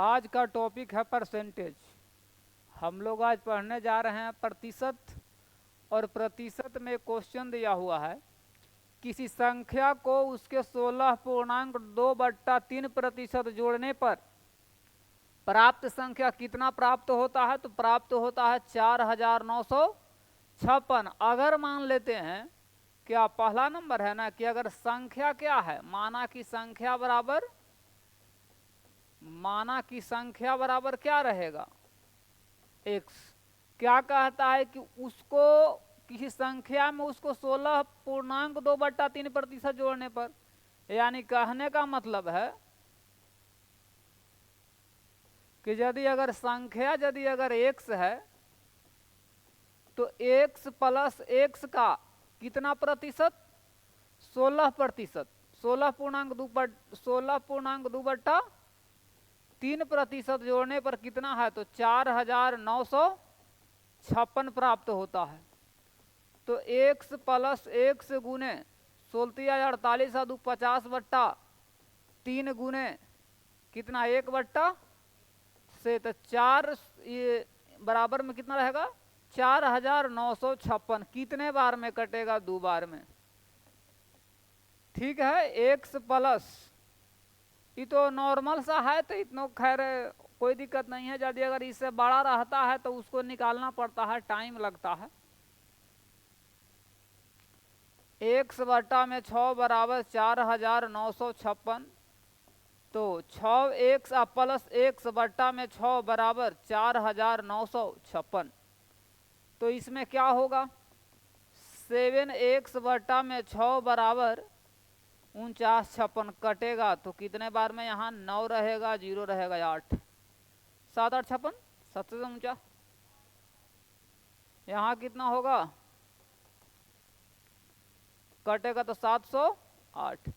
आज का टॉपिक है परसेंटेज। हम लोग आज पढ़ने जा रहे हैं प्रतिशत, और प्रतिशत में क्वेश्चन दिया हुआ है किसी संख्या को उसके 16.2/3% जोड़ने पर प्राप्त संख्या कितना प्राप्त होता है। तो प्राप्त होता है 4956। अगर मान लेते हैं क्या पहला नंबर है ना कि अगर संख्या क्या है, माना की संख्या बराबर क्या रहेगा, x। क्या कहता है कि उसको किसी संख्या में उसको 16.2/3% जोड़ने पर, यानी कहने का मतलब है कि यदि अगर संख्या x है तो x प्लस x का कितना प्रतिशत, 16%। 16.2/3% जोड़ने पर कितना है, तो 4956 प्राप्त होता है। तो x प्लस x गुने 16/48 गुने कितना 1/से, तो 4 ये बराबर में कितना रहेगा 4956। कितने बार में कटेगा, 2 बार में। ठीक है, x प्लस ये तो नॉर्मल सा है, तो इतना खैर कोई दिक्कत नहीं है। यदि अगर इससे बड़ा रहता है तो उसको निकालना पड़ता है, टाइम लगता है। x बटा में 6 बराबर 4956, तो 6x प्लस x बटा में 6 बराबर 4956। तो इसमें क्या होगा, 7x बटा में 6 बराबर 4956 कटेगा तो कितने बार में, यहाँ 9 रहेगा, 0 रहेगा 8, 7 8 56, 7 से ऊंचा। यहाँ कितना होगा, कटेगा तो 708।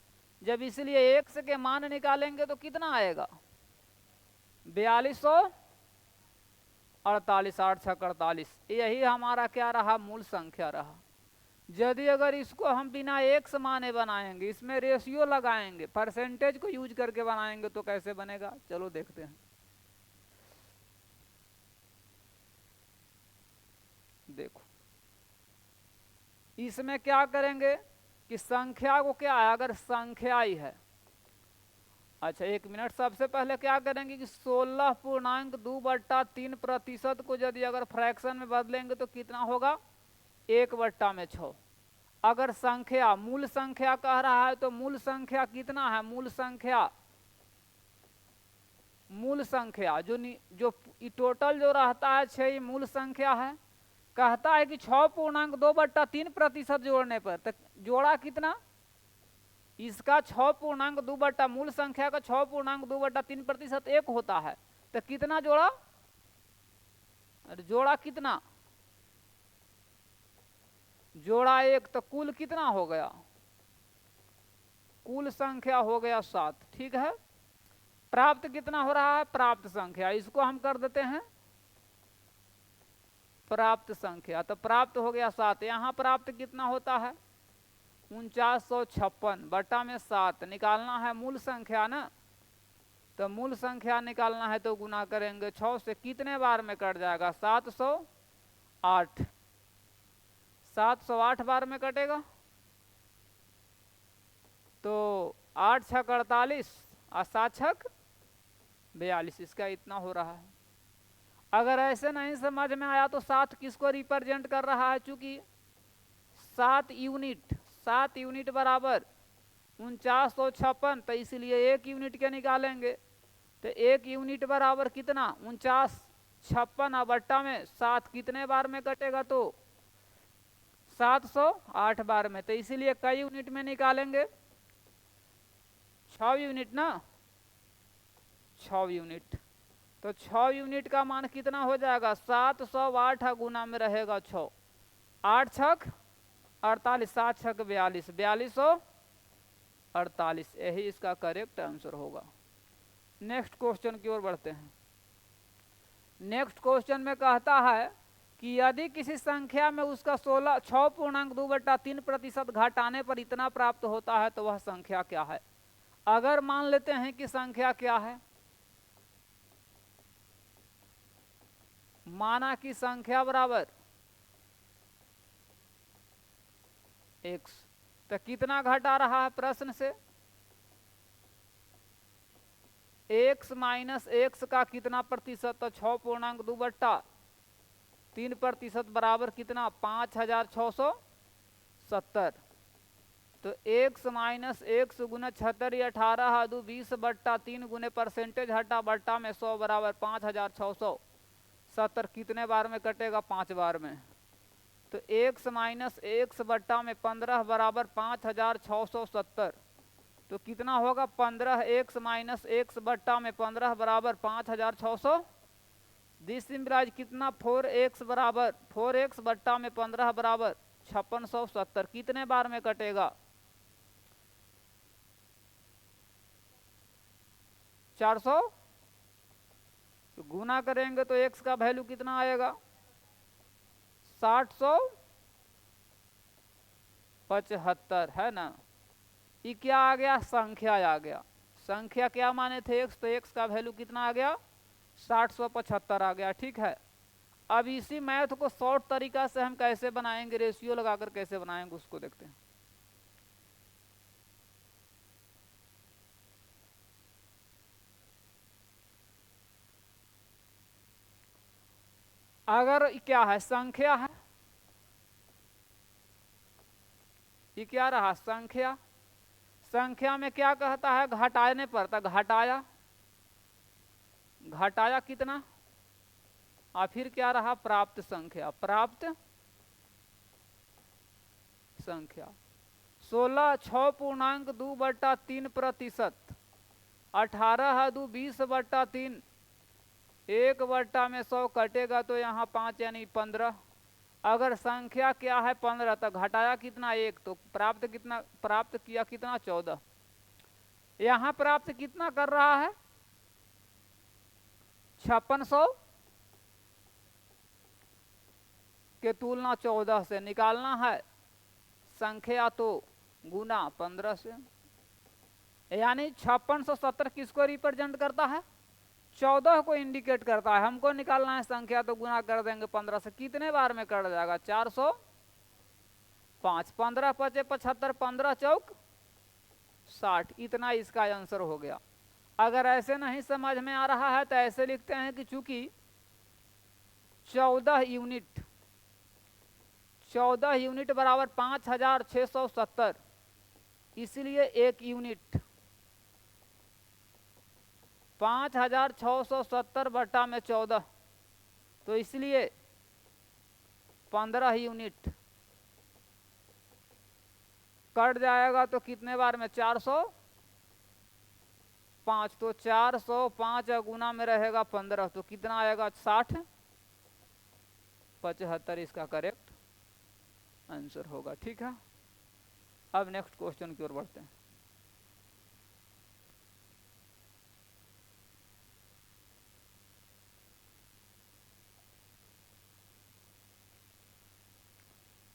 जब इसलिए x के मान निकालेंगे तो कितना आएगा, 4248, 8 6 48। यही हमारा क्या रहा, मूल संख्या रहा। यदि अगर इसको हम बिना x माने बनाएंगे, इसमें रेशियो लगाएंगे, परसेंटेज को यूज करके बनाएंगे तो कैसे बनेगा, चलो देखते हैं। देखो इसमें क्या करेंगे कि संख्या को क्या है, अगर संख्या ही है, अच्छा 1 मिनट, सबसे पहले क्या करेंगे कि 16.2/3% को यदि अगर फ्रैक्शन में बदलेंगे तो कितना होगा, 1/6। अगर संख्या मूल संख्या कह रहा है तो मूल संख्या कितना है, मूल संख्या जो टोटल जो रहता है 6 मूल संख्या है। कहता है कि 6.2/3% जोड़ने पर, तो जोड़ा कितना, इसका 6.2 मूल संख्या का 6.2/3% 1 होता है, तो कितना जोड़ा, अरे जोड़ा कितना, जोड़ा 1, तो कुल कितना हो गया, कुल संख्या हो गया 7। ठीक है, प्राप्त कितना हो रहा है, प्राप्त संख्या, इसको हम कर देते हैं प्राप्त संख्या, तो प्राप्त हो गया 7। यहाँ प्राप्त कितना होता है, 4956 बटा में 7 निकालना है मूल संख्या ना, तो मूल संख्या निकालना है तो गुना करेंगे 6 से, कितने बार में कट जाएगा, 708। 708 बार में कटेगा, तो 8 6 48 और 7 6 42, इसका इतना हो रहा है। अगर ऐसे नहीं समझ में आया तो 7 किसको रिप्रेजेंट कर रहा है, चूंकि 7 यूनिट बराबर 4956, तो इसलिए 1 यूनिट के निकालेंगे, तो 1 यूनिट बराबर कितना, 4956 बट्टा में 7 कितने बार में कटेगा, तो 708 बार में। तो इसीलिए कई यूनिट में निकालेंगे, 6 यूनिट ना, 6 यूनिट। तो 6 यूनिट का मान कितना हो जाएगा, 708 गुना में रहेगा 6, 8 6 48, 7 6 42, 4248, यही इसका करेक्ट आंसर होगा। नेक्स्ट क्वेश्चन की ओर बढ़ते हैं। नेक्स्ट क्वेश्चन में कहता है कि यदि किसी संख्या में उसका 6.2/3% घटाने पर इतना प्राप्त होता है तो वह संख्या क्या है। अगर मान लेते हैं कि संख्या क्या है, माना की संख्या बराबर x। तो कितना घटा रहा है प्रश्न से? x माइनस एक्स का कितना प्रतिशत? तो 6.2/3% बराबर कितना? 5670। तो x माइनस एक्स गुना 76 या 18 गुने परसेंटेज हटा बट्टा में 100 बराबर 5670। कितने बार में कटेगा? 5 बार में। तो x माइनस एक्स बट्टा में 15 बराबर 5670। तो कितना होगा? 15x माइनस एक्स बट्टा में 15 बराबर 5600। दिस सिंपलाइज कितना? 4x बराबर 4x बट्टा में 15 बराबर 5670। कितने बार में कटेगा? 400। तो गुना करेंगे तो x का वैल्यू कितना आएगा? 6075 है ना। ये क्या आ गया? संख्या आ गया। संख्या क्या माने थे? x। तो x का वैल्यू कितना आ गया? 6075 आ गया। ठीक है। अब इसी मैथ को शॉर्ट तरीका से हम कैसे बनाएंगे, रेशियो लगाकर कैसे बनाएंगे उसको देखते हैं। अगर क्या है? संख्या है। ये क्या रहा? संख्या। संख्या में क्या कहता है? घटाने पर। तो घटाया, घटाया कितना? और फिर क्या रहा? प्राप्त संख्या। प्राप्त संख्या 16 6.2/3%। 18 2 20/3। 1/100 कटेगा तो यहाँ 5 यानी 15। अगर संख्या क्या है? 15। तो घटाया कितना? 1। तो प्राप्त कितना? प्राप्त किया कितना? 14। यहाँ प्राप्त कितना कर रहा है? 5600 के तुलना 14 से निकालना है संख्या, तो गुना 15 से। यानी 5670 किसको रिप्रेजेंट करता है? 14 को इंडिकेट करता है। हमको निकालना है संख्या, तो गुना कर देंगे 15 से। कितने बार में कट जाएगा? 405। 15 पचे 75, 15 चौक 60। इतना इसका आंसर हो गया। अगर ऐसे नहीं समझ में आ रहा है तो ऐसे लिखते हैं कि चूंकि 14 यूनिट बराबर 5670, इसलिए 1 यूनिट 5670 बटा में 14, तो इसलिए 15 यूनिट कट जाएगा। तो कितने बार में? 405। तो 405 गुना में रहेगा 15, तो कितना आएगा? 6075 इसका करेक्ट आंसर होगा। ठीक है। अब नेक्स्ट क्वेश्चन की ओर बढ़ते हैं।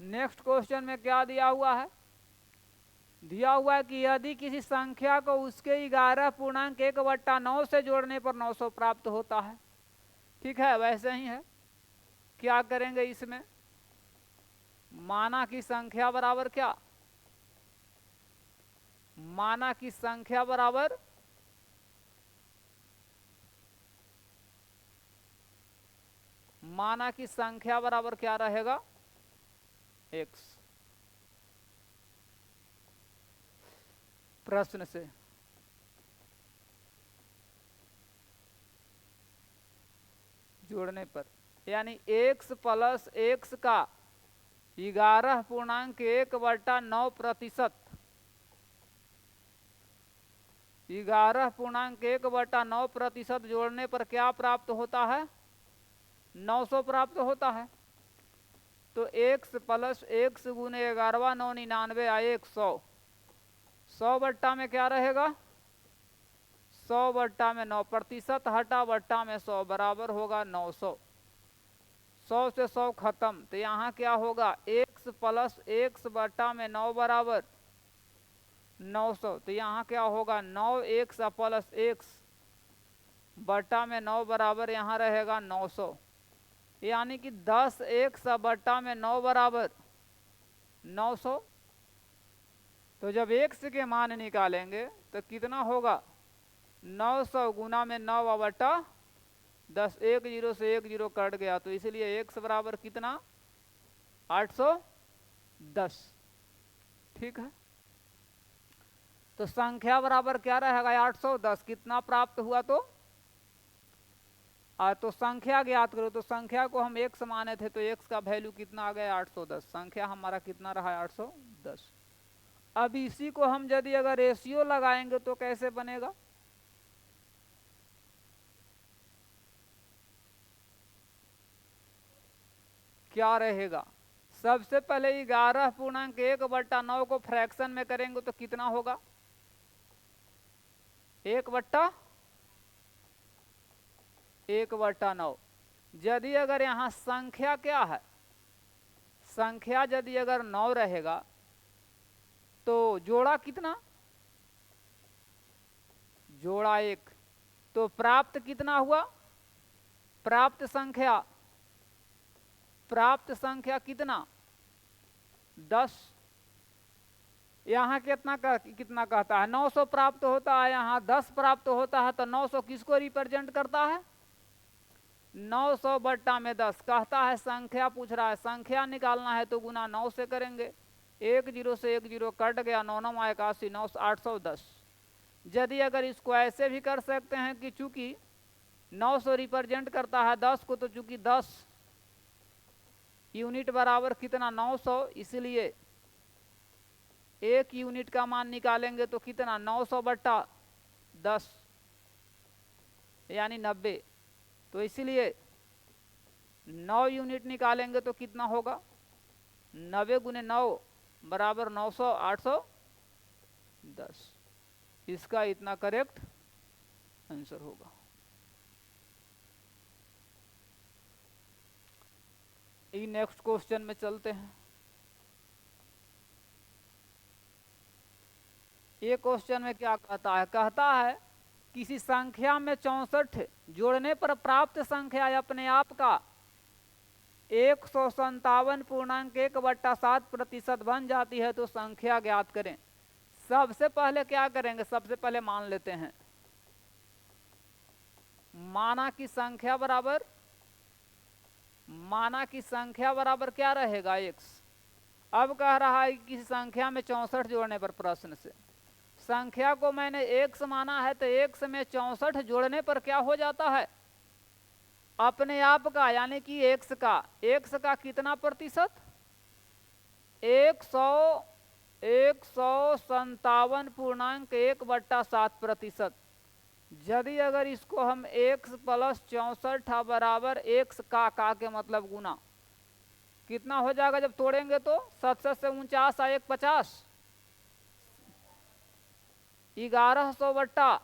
नेक्स्ट क्वेश्चन में क्या दिया हुआ है? दिया हुआ है कि यदि किसी संख्या को उसके 11.1/9 से जोड़ने पर 900 प्राप्त होता है। ठीक है, वैसे ही है। क्या करेंगे इसमें? माना की संख्या बराबर क्या? माना की संख्या बराबर माना की संख्या बराबर क्या रहेगा? x। प्रश्न से जोड़ने पर, यानी x प्लस x का 11.1/9%। 11.1/9% जोड़ने पर क्या प्राप्त होता है? 900 प्राप्त होता है। तो x प्लस x गुने 11 9 99 आए 100। 100 बट्टा में क्या रहेगा? 100 बट्टा में 9%, हटा बट्टा में 100 बराबर होगा 900। 100 से 100 खत्म। तो यहाँ क्या होगा? x प्लस x बट्टा में 9 बराबर 900। तो यहाँ क्या होगा? 9x प्लस x बट्टा में 9 बराबर यहाँ रहेगा 900। यानी कि 10 100 बट्टा में 9 बराबर 900। तो जब x के मान निकालेंगे तो कितना होगा, 900 गुना में 9 बट्टा 10। 1 जीरो से 1 जीरो कट गया, तो इसलिए x बराबर कितना, 810। ठीक है, तो संख्या बराबर क्या रहेगा, 810। कितना प्राप्त हुआ, तो संख्या ज्ञात करो। तो संख्या को हम x माने थे, तो x का वैल्यू कितना आ गया, 810। संख्या हमारा कितना रहा, 810। अब इसी को हम यदि अगर रेशियो लगाएंगे तो कैसे बनेगा, क्या रहेगा। सबसे पहले 11.1/9 को फ्रैक्शन में करेंगे तो कितना होगा, 1/9। यदि अगर यहाँ संख्या क्या है, संख्या यदि अगर 9 रहेगा तो जोड़ा कितना, जोड़ा 1, तो प्राप्त कितना हुआ, प्राप्त संख्या कितना, 10। यहाँ कितना कहता है, 900 प्राप्त होता है, यहाँ 10 प्राप्त होता है। तो 900 किसको रिप्रेजेंट करता है, 900 बट्टा में 10 कहता है। संख्या पूछ रहा है, संख्या निकालना है तो गुना 9 से करेंगे। 1 जीरो से 1 जीरो कट गया, 9 9 81, 9 810। यदि अगर इसको ऐसे भी कर सकते हैं कि चूंकि 900 रिप्रेजेंट करता है 10 को, तो चूंकि 10 यूनिट बराबर कितना, 900, इसलिए 1 यूनिट का मान निकालेंगे तो कितना, 900 बट्टा 10 यानी 90। तो इसलिए 9 यूनिट निकालेंगे तो कितना होगा, 90 गुने 9 बराबर 900, 810। इसका इतना करेक्ट आंसर होगा। ये नेक्स्ट क्वेश्चन में चलते हैं। ये क्वेश्चन में क्या कहता है किसी संख्या में 64 जोड़ने पर प्राप्त संख्या अपने आप का 157.1/7% बन जाती है, तो संख्या ज्ञात करें। सबसे पहले क्या करेंगे, सबसे पहले मान लेते हैं, माना की संख्या बराबर क्या रहेगा, x। अब कह रहा है कि किसी संख्या में 64 जोड़ने पर, प्रश्न से संख्या को मैंने x माना है, तो x में 64 जोड़ने पर क्या हो जाता है, अपने आप का, यानी कि x का कितना प्रतिशत, 157.1/7%। यदि अगर इसको हम x प्लस 64 बराबर x का के मतलब गुना, कितना हो जाएगा जब तोड़ेंगे तो, 7 से 49 1 50, 1100 बट्टा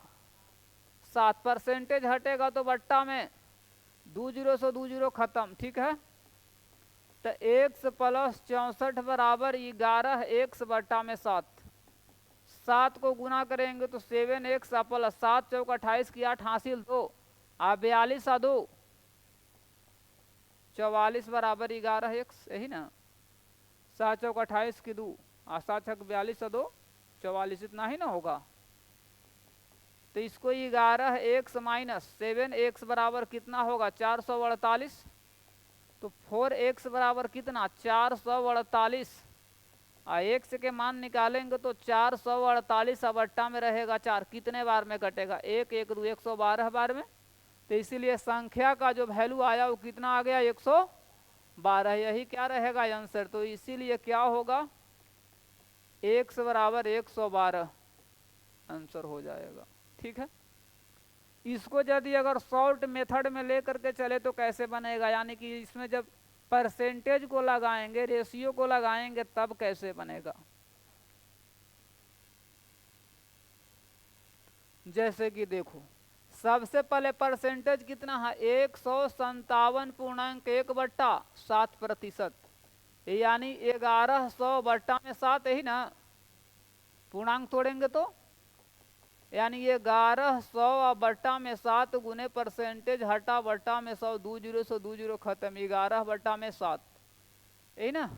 7। परसेंटेज हटेगा तो बट्टा में 2 जीरो से 2 जीरो खत्म। ठीक है, तो x प्लस 64 बराबर 11 x बट्टा में 7। 7 को गुना करेंगे तो 7x प्लस 7 चौक 28 की 8 हासिल 2, 42 2 44 बराबर 11x, यही ना, 7 चौक 28 की 2 और 7 छक 42 2 44, इतना ही ना होगा। तो इसको 11x माइनस 7x बराबर कितना होगा, 448। तो 4x बराबर कितना, 448। और x के मान निकालेंगे तो 448 बट्टा में रहेगा 4, कितने बार में कटेगा, 1 1 2 112 बार में। तो इसीलिए संख्या का जो वैल्यू आया वो कितना आ गया, 112। यही क्या रहेगा आंसर। तो इसीलिए क्या होगा, x बराबर 112 आंसर हो जाएगा। ठीक है, इसको यदि अगर शॉर्ट मेथड में लेकर के चले तो कैसे बनेगा, यानी कि इसमें जब परसेंटेज को लगाएंगे, रेशियो को लगाएंगे, तब कैसे बनेगा। जैसे कि देखो, सबसे पहले परसेंटेज कितना है, 157.1/7%, यानी 1100 बट्टा में 7, ही ना, पूर्णांक तोड़ेंगे तो यानी ये 1100 बट्टा में 7 गुने परसेंटेज हटा बट्टा में 100, 2 जीरो से 2 जीरो खत्म, 11 बट्टा में 7, यही ना।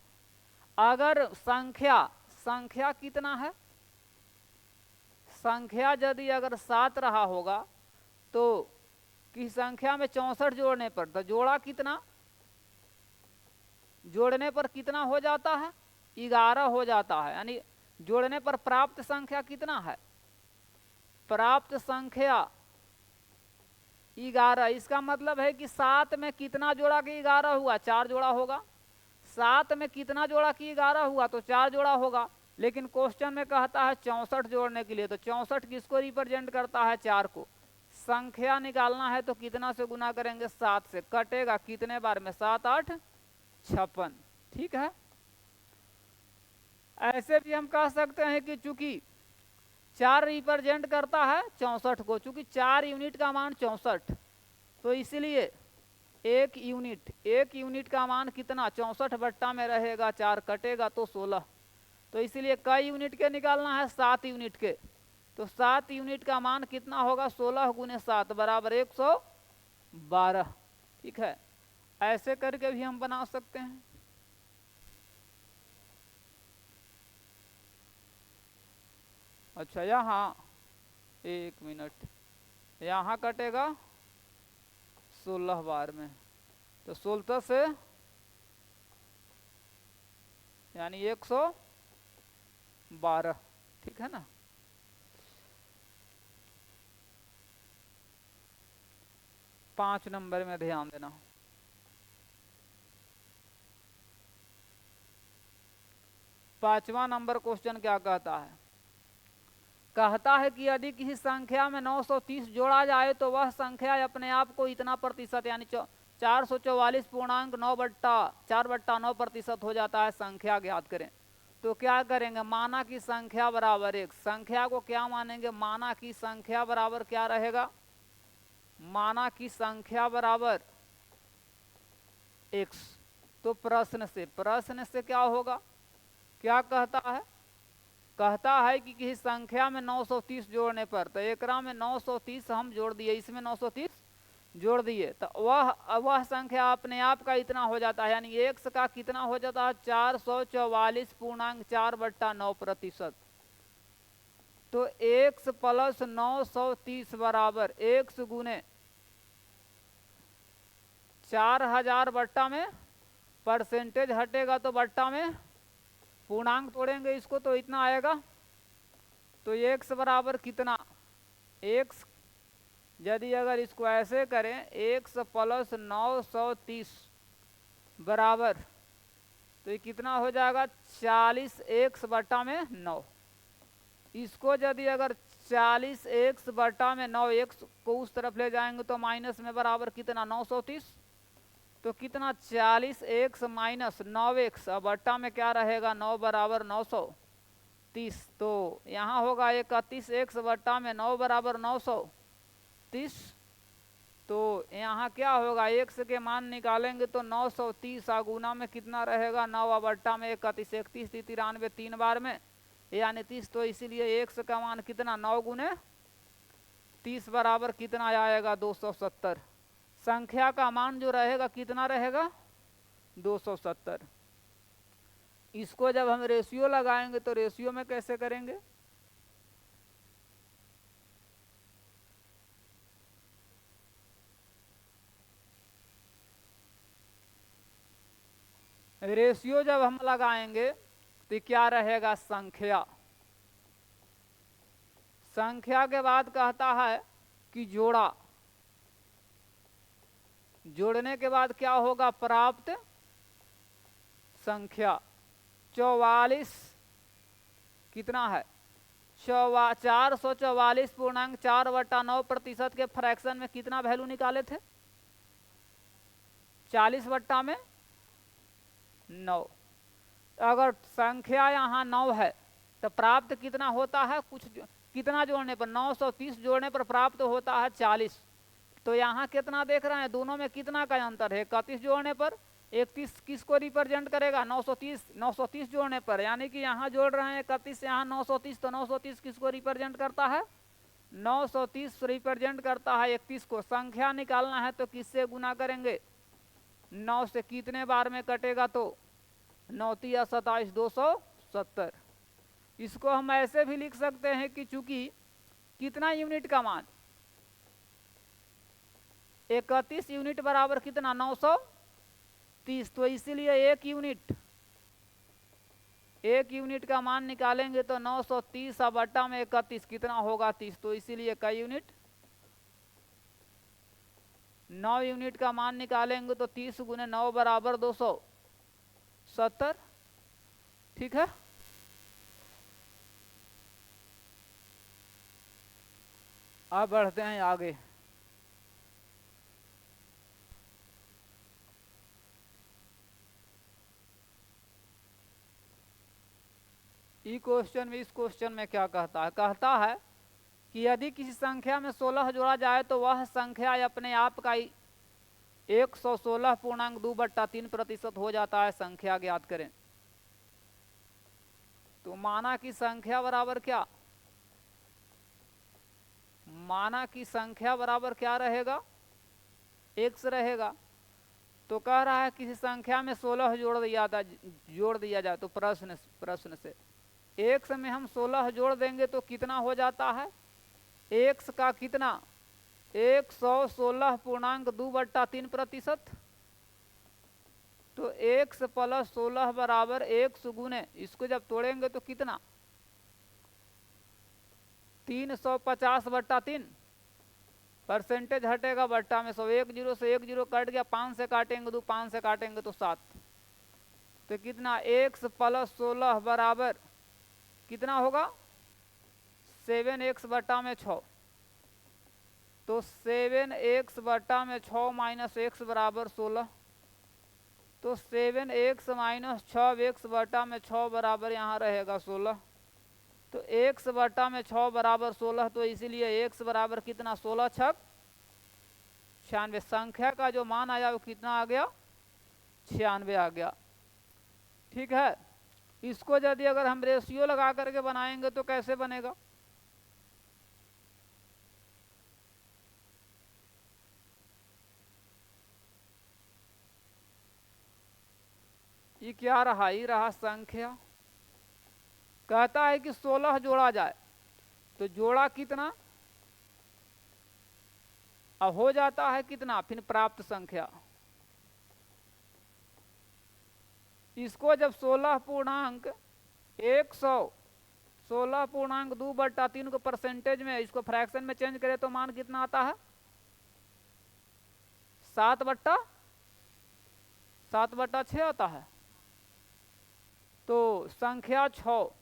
अगर संख्या संख्या कितना है, संख्या यदि अगर 7 रहा होगा तो किस संख्या में 64 जोड़ने पर, तो जोड़ा कितना, जोड़ने पर कितना हो जाता है, 11 हो जाता है। यानी जोड़ने पर प्राप्त संख्या कितना है, प्राप्त संख्या 11। इसका मतलब है कि 7 में कितना जोड़ा कि 11 हुआ, 4 जोड़ा होगा। 7 में कितना जोड़ा कि 11 हुआ, तो 4 जोड़ा होगा। लेकिन क्वेश्चन में कहता है 64 जोड़ने के लिए, तो 64 किसको रिप्रेजेंट करता है, 4 को। संख्या निकालना है तो कितना से गुना करेंगे, 7 से। कटेगा कितने बार में, 7 8 56, ठीक है। ऐसे भी हम कह सकते हैं कि चूंकि 4 रिप्रेजेंट करता है 64 को, चूंकि 4 यूनिट का मान 64, तो इसलिए 1 यूनिट का मान कितना, 64 बट्टा में रहेगा 4, कटेगा तो 16। तो इसलिए कई यूनिट के निकालना है, 7 यूनिट के। तो 7 यूनिट का मान कितना होगा, 16 गुने 7 बराबर 112, ठीक है। ऐसे करके भी हम बना सकते हैं। अच्छा यहाँ 1 मिनट, यहाँ कटेगा 16 बार में, तो 16 से यानी 112, ठीक है ना। पांच नंबर में ध्यान देना। पांचवा नंबर क्वेश्चन क्या कहता है, कहता है कि यदि किसी संख्या में 930 जोड़ा जाए तो वह संख्या अपने आप को इतना प्रतिशत यानी 444.9 बट्टा 4/9% हो जाता है, संख्या ज्ञात करें। तो क्या करेंगे, माना की संख्या बराबर 1, संख्या को क्या मानेंगे, माना की संख्या बराबर क्या रहेगा, माना की संख्या बराबर x। तो प्रश्न से क्या होगा, क्या कहता है, कहता है कि किसी संख्या में 930 जोड़ने पर, तो एकरा में 930 हम जोड़ दिए, इसमें 930 जोड़ दिए, तो वह संख्या अपने आप का इतना हो जाता है, यानी x का कितना हो जाता है, 444.4/9%। तो x प्लस 930 बराबर x गुने 4000 बट्टा में परसेंटेज हटेगा तो बट्टा में पूर्णांक तोड़ेंगे इसको तो इतना आएगा। तो x बराबर कितना, x यदि अगर इसको ऐसे करें, x प्लस 930 बराबर, तो ये कितना हो जाएगा, 40x बट्टा में 9। इसको यदि अगर 40x बट्टा में 9, x को उस तरफ ले जाएंगे तो माइनस में बराबर कितना, 930। तो कितना, 40x माइनस 9x, बट्टा में क्या रहेगा, 9 बराबर 930। तो यहाँ होगा 31x बट्टा में 9 बराबर 930। तो यहाँ क्या होगा, x के मान निकालेंगे तो 930 गुना में कितना रहेगा, 9 बट्टा में 31, 31 93, 3 बार में यानी 30। तो इसीलिए x का मान कितना, 9 गुने 30 बराबर कितना आएगा, 270। संख्या का मान जो रहेगा कितना रहेगा, 270। इसको जब हम रेशियो लगाएंगे तो रेशियो में कैसे करेंगे, रेशियो जब हम लगाएंगे तो क्या रहेगा, संख्या। संख्या के बाद कहता है कि जोड़ा, जोड़ने के बाद क्या होगा, प्राप्त संख्या। 44 कितना है, 444.4/9% के फ्रैक्शन में कितना वैल्यू निकाले थे, 40 बट्टा में 9। अगर संख्या यहाँ 9 है तो प्राप्त कितना होता है, कितना जोड़ने पर, 930 जोड़ने पर प्राप्त होता है 40। तो यहाँ कितना देख रहे हैं, दोनों में कितना का अंतर है, 31 जोड़ने पर 31 किसको रिप्रेजेंट करेगा, 930 जोड़ने पर, यानी कि यहाँ जोड़ रहे हैं 31, यहाँ 930, तो 930 किसको रिप्रेजेंट करता है, 930 रिप्रेजेंट करता है 31 को। संख्या निकालना है तो किससे गुना करेंगे? 9 से कितने बार में कटेगा? तो 9 तिया 27, 270। इसको हम ऐसे भी लिख सकते हैं कि चूंकि कितना यूनिट का मान 31 यूनिट बराबर कितना? 930। तो इसीलिए एक यूनिट का मान निकालेंगे तो 930 बटा में 31 कितना होगा? 30। तो इसीलिए कई यूनिट? 9 यूनिट का मान निकालेंगे तो 30 गुने 9 बराबर 270। ठीक है। अब बढ़ते हैं आगे। इस क्वेश्चन में क्या कहता है? कहता है कि यदि किसी संख्या में 16 जोड़ा जाए तो वह संख्या अपने आप का 116.2/3% हो जाता है। संख्या ज्ञात करें। तो माना की संख्या बराबर क्या? माना की संख्या बराबर क्या रहेगा? x रहेगा। तो कह रहा है किसी संख्या में 16 जोड़ दिया जाए तो प्रश्न से x में हम 16 जोड़ देंगे तो कितना हो जाता है? x का कितना? 116.2/3%। तो x प्लस 16 बराबर 100 गुने, इसको जब तोड़ेंगे तो कितना? 350/3। परसेंटेज हटेगा बट्टा में 100। 1 0 से 1 0 कट गया। 5 से काटेंगे तो 5 से काटेंगे तो 7। तो कितना? x प्लस 16 बराबर कितना होगा? 7x बटा में 6। तो 7x बटा में 6 माइनस x बराबर 16। तो 7x माइनस 6x बटा में 6 बराबर यहाँ रहेगा 16। तो x बटा में 6 बराबर 16। तो इसीलिए x बराबर कितना? 16 छक 96। संख्या का जो मान आया वो कितना आ गया? 96 आ गया। ठीक है। इसको यदि अगर हम रेशियो लगा करके बनाएंगे तो कैसे बनेगा? ये क्या रहा? ये रहा संख्या। कहता है कि 16 जोड़ा जाए तो जोड़ा कितना? अब हो जाता है कितना? फिर प्राप्त संख्या। इसको जब 16.2/3 को परसेंटेज में, इसको फ्रैक्शन में चेंज करें तो मान कितना आता है? 7/6 आता है। तो संख्या 6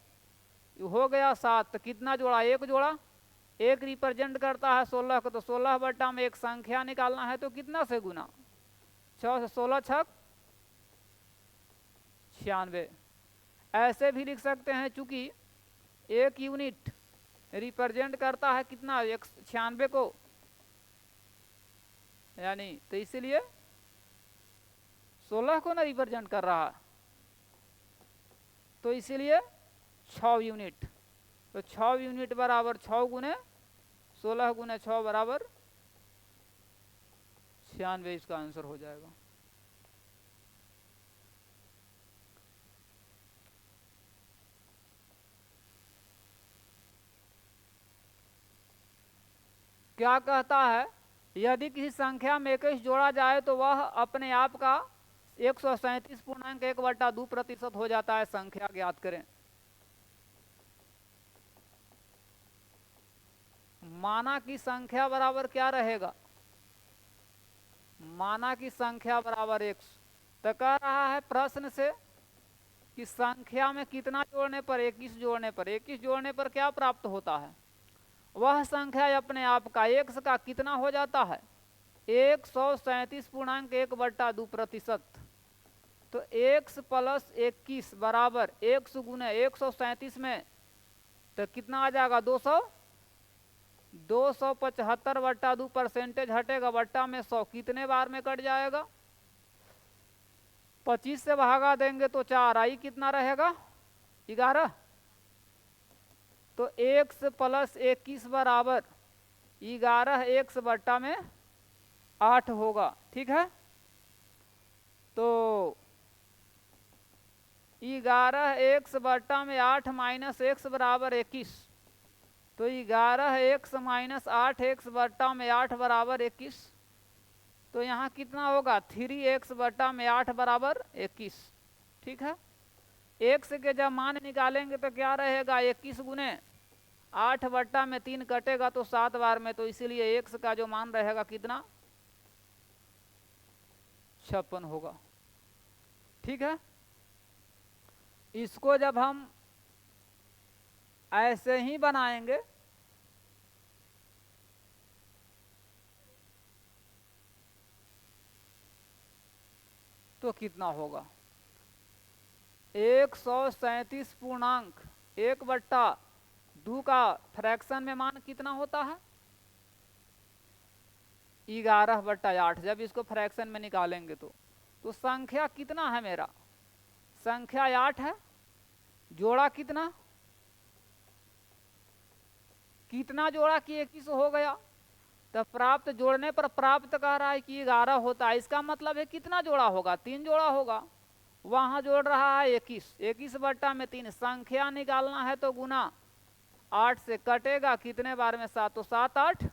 हो गया 7। तो कितना जोड़ा? 1 जोड़ा। 1 रिप्रेजेंट करता है 16 को। तो 16 बट्टा में एक संख्या निकालना है तो कितना से गुना? 6 से 16 छक 96। ऐसे भी लिख सकते हैं चूंकि 1 यूनिट रिप्रेजेंट करता है कितना? 96 को, यानी तो इसीलिए 16 को ना रिप्रेजेंट कर रहा। तो इसीलिए 6 यूनिट। तो 6 यूनिट बराबर 6 गुने 16 गुने 6 बराबर 96। इसका आंसर हो जाएगा। क्या कहता है? यदि किसी संख्या में 21 जोड़ा जाए तो वह अपने आप का 137.1/2% हो जाता है। संख्या ज्ञात करें। माना की संख्या बराबर क्या रहेगा? माना की संख्या बराबर 100। तो कह रहा है प्रश्न से कि संख्या में कितना जोड़ने पर? 21 जोड़ने पर। 21 जोड़ने पर क्या प्राप्त होता है? वह संख्या अपने आप का x का कितना हो जाता है? 137.1/2%। तो x प्लस 21 बराबर 100 गुने 137 में तो कितना आ जाएगा? 275/2 परसेंटेज हटेगा बट्टा में 100। कितने बार में कट जाएगा? 25 से भागा देंगे तो 4 आई कितना रहेगा? 11। तो x प्लस 21 बराबर 11 x बट्टा में 8 होगा, ठीक है। तो 11 x बट्टा में 8 माइनस x बराबर 21, तो 11 x माइनस 8 x बट्टा में 8 बराबर 21। तो यहाँ कितना होगा 3x बट्टा में 8 बराबर 21, ठीक है। x के जब मान निकालेंगे तो क्या रहेगा 21 गुने 8 बट्टा में 3 कटेगा तो 7 बार में, तो इसीलिए x का जो मान रहेगा कितना 56 होगा, ठीक है। इसको जब हम ऐसे ही बनाएंगे तो कितना होगा 137 पूर्णांक 1 बट्टा 2 का फ्रैक्शन में मान कितना होता है 11 बट्टा 8। जब इसको फ्रैक्शन में निकालेंगे तो संख्या कितना है मेरा, संख्या 8 है, जोड़ा कितना जोड़ा कि 21 हो गया। तब प्राप्त जोड़ने पर प्राप्त कह रहा है कि 11 होता है, इसका मतलब है कितना जोड़ा होगा 3 जोड़ा होगा। वहां जोड़ रहा है 21 बट्टा में 3, संख्या निकालना है तो गुना 8 से कटेगा कितने बार में 7, तो 7 8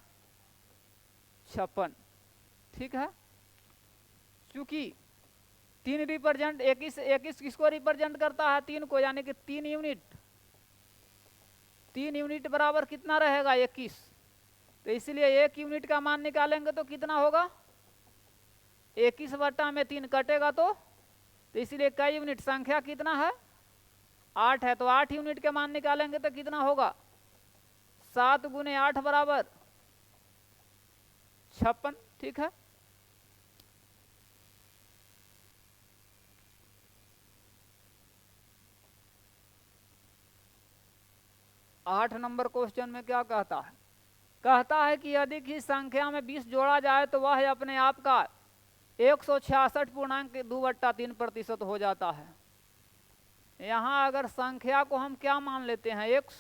56, ठीक है। चूंकि 3 रिप्रेजेंट 21 किसको रिप्रेजेंट करता है 3 को, यानी कि 3 यूनिट बराबर कितना रहेगा 21, तो इसलिए 1 यूनिट का मान निकालेंगे तो कितना होगा 21 बट्टा में 3 कटेगा तो इसलिए कई यूनिट, संख्या कितना है 8 है, तो 8 यूनिट के मान निकालेंगे तो कितना होगा 7 गुने 8 बराबर 56, ठीक है। आठ नंबर क्वेश्चन में क्या कहता है, कहता है कि यदि किसी संख्या में 20 जोड़ा जाए तो वह अपने आप का 166.2/3% हो जाता है। यहाँ अगर संख्या को हम क्या मान लेते हैं x,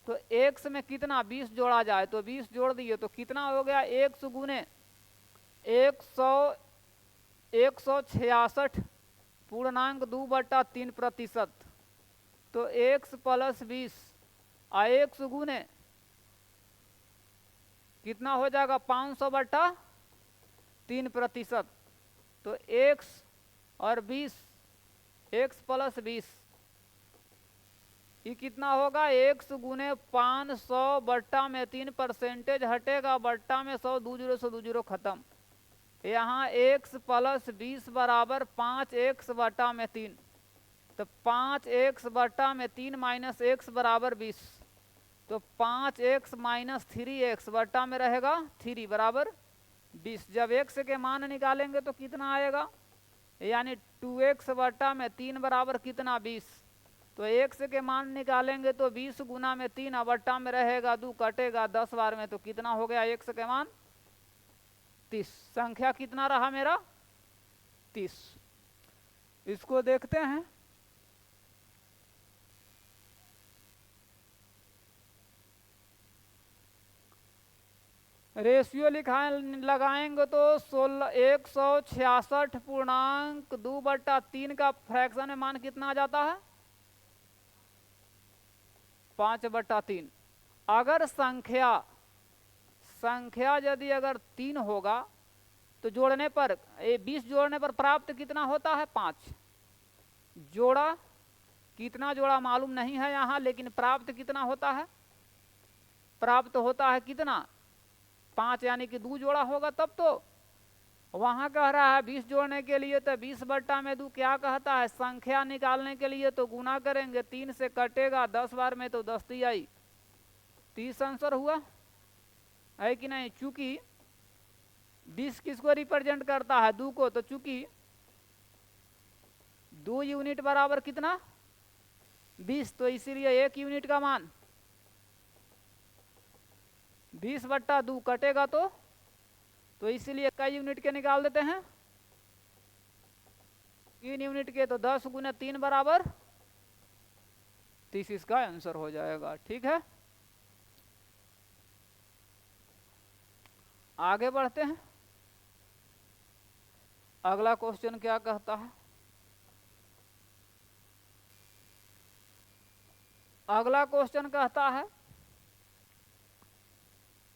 तो x में कितना 20 जोड़ा जाए तो 20 जोड़ दिए तो कितना हो गया 100 गुने 166.2/3%, तो x प्लस 20 x गुने कितना हो जाएगा 500/3%, तो x और 20 x प्लस 20 ये कितना होगा 100 गुने 500 बट्टा में 3 परसेंटेज हटेगा बट्टा में 100, 2 जीरो से 2 जीरो खत्म। यहाँ x प्लस 20 बराबर 5x बट्टा में 3, तो 5x बट्टा में 3 माइनस x बराबर 20, तो 5x माइनस 3x बट्टा में रहेगा 3 बराबर 20। जब x के मान निकालेंगे तो कितना आएगा, यानी 2x बट्टा में 3 बराबर कितना 20, तो x के मान निकालेंगे तो 20 गुना में 3 बट्टा में रहेगा 2, कटेगा 10 बार में, तो कितना हो गया x के मान 30। संख्या कितना रहा मेरा 30। इसको देखते हैं, रेशियो लगाएंगे तो 166.2/3 का फ्रैक्शन में मान कितना आ जाता है 5/3। अगर संख्या यदि अगर 3 होगा तो जोड़ने पर 20 जोड़ने पर प्राप्त कितना होता है 5। जोड़ा कितना जोड़ा मालूम नहीं है यहाँ, लेकिन प्राप्त कितना होता है, प्राप्त होता है कितना 5, यानी कि 2 जोड़ा होगा तब तो। वहां कह रहा है 20 जोड़ने के लिए तो 20 बट्टा में 2 क्या कहता है, संख्या निकालने के लिए तो गुना करेंगे 3 से कटेगा 10 बार में, तो 10 × 3 = 30 आंसर हुआ है कि नहीं। चूंकि 20 किसको रिप्रेजेंट करता है 2 को, तो चूंकि 2 यूनिट बराबर कितना 20, तो इसीलिए 1 यूनिट का मान 20/2 कटेगा तो इसीलिए कई यूनिट के निकाल देते हैं 3 यूनिट के, तो 10 गुने 3 बराबर 30 इसका आंसर हो जाएगा, ठीक है। आगे बढ़ते हैं। अगला क्वेश्चन क्या कहता है? अगला क्वेश्चन कहता है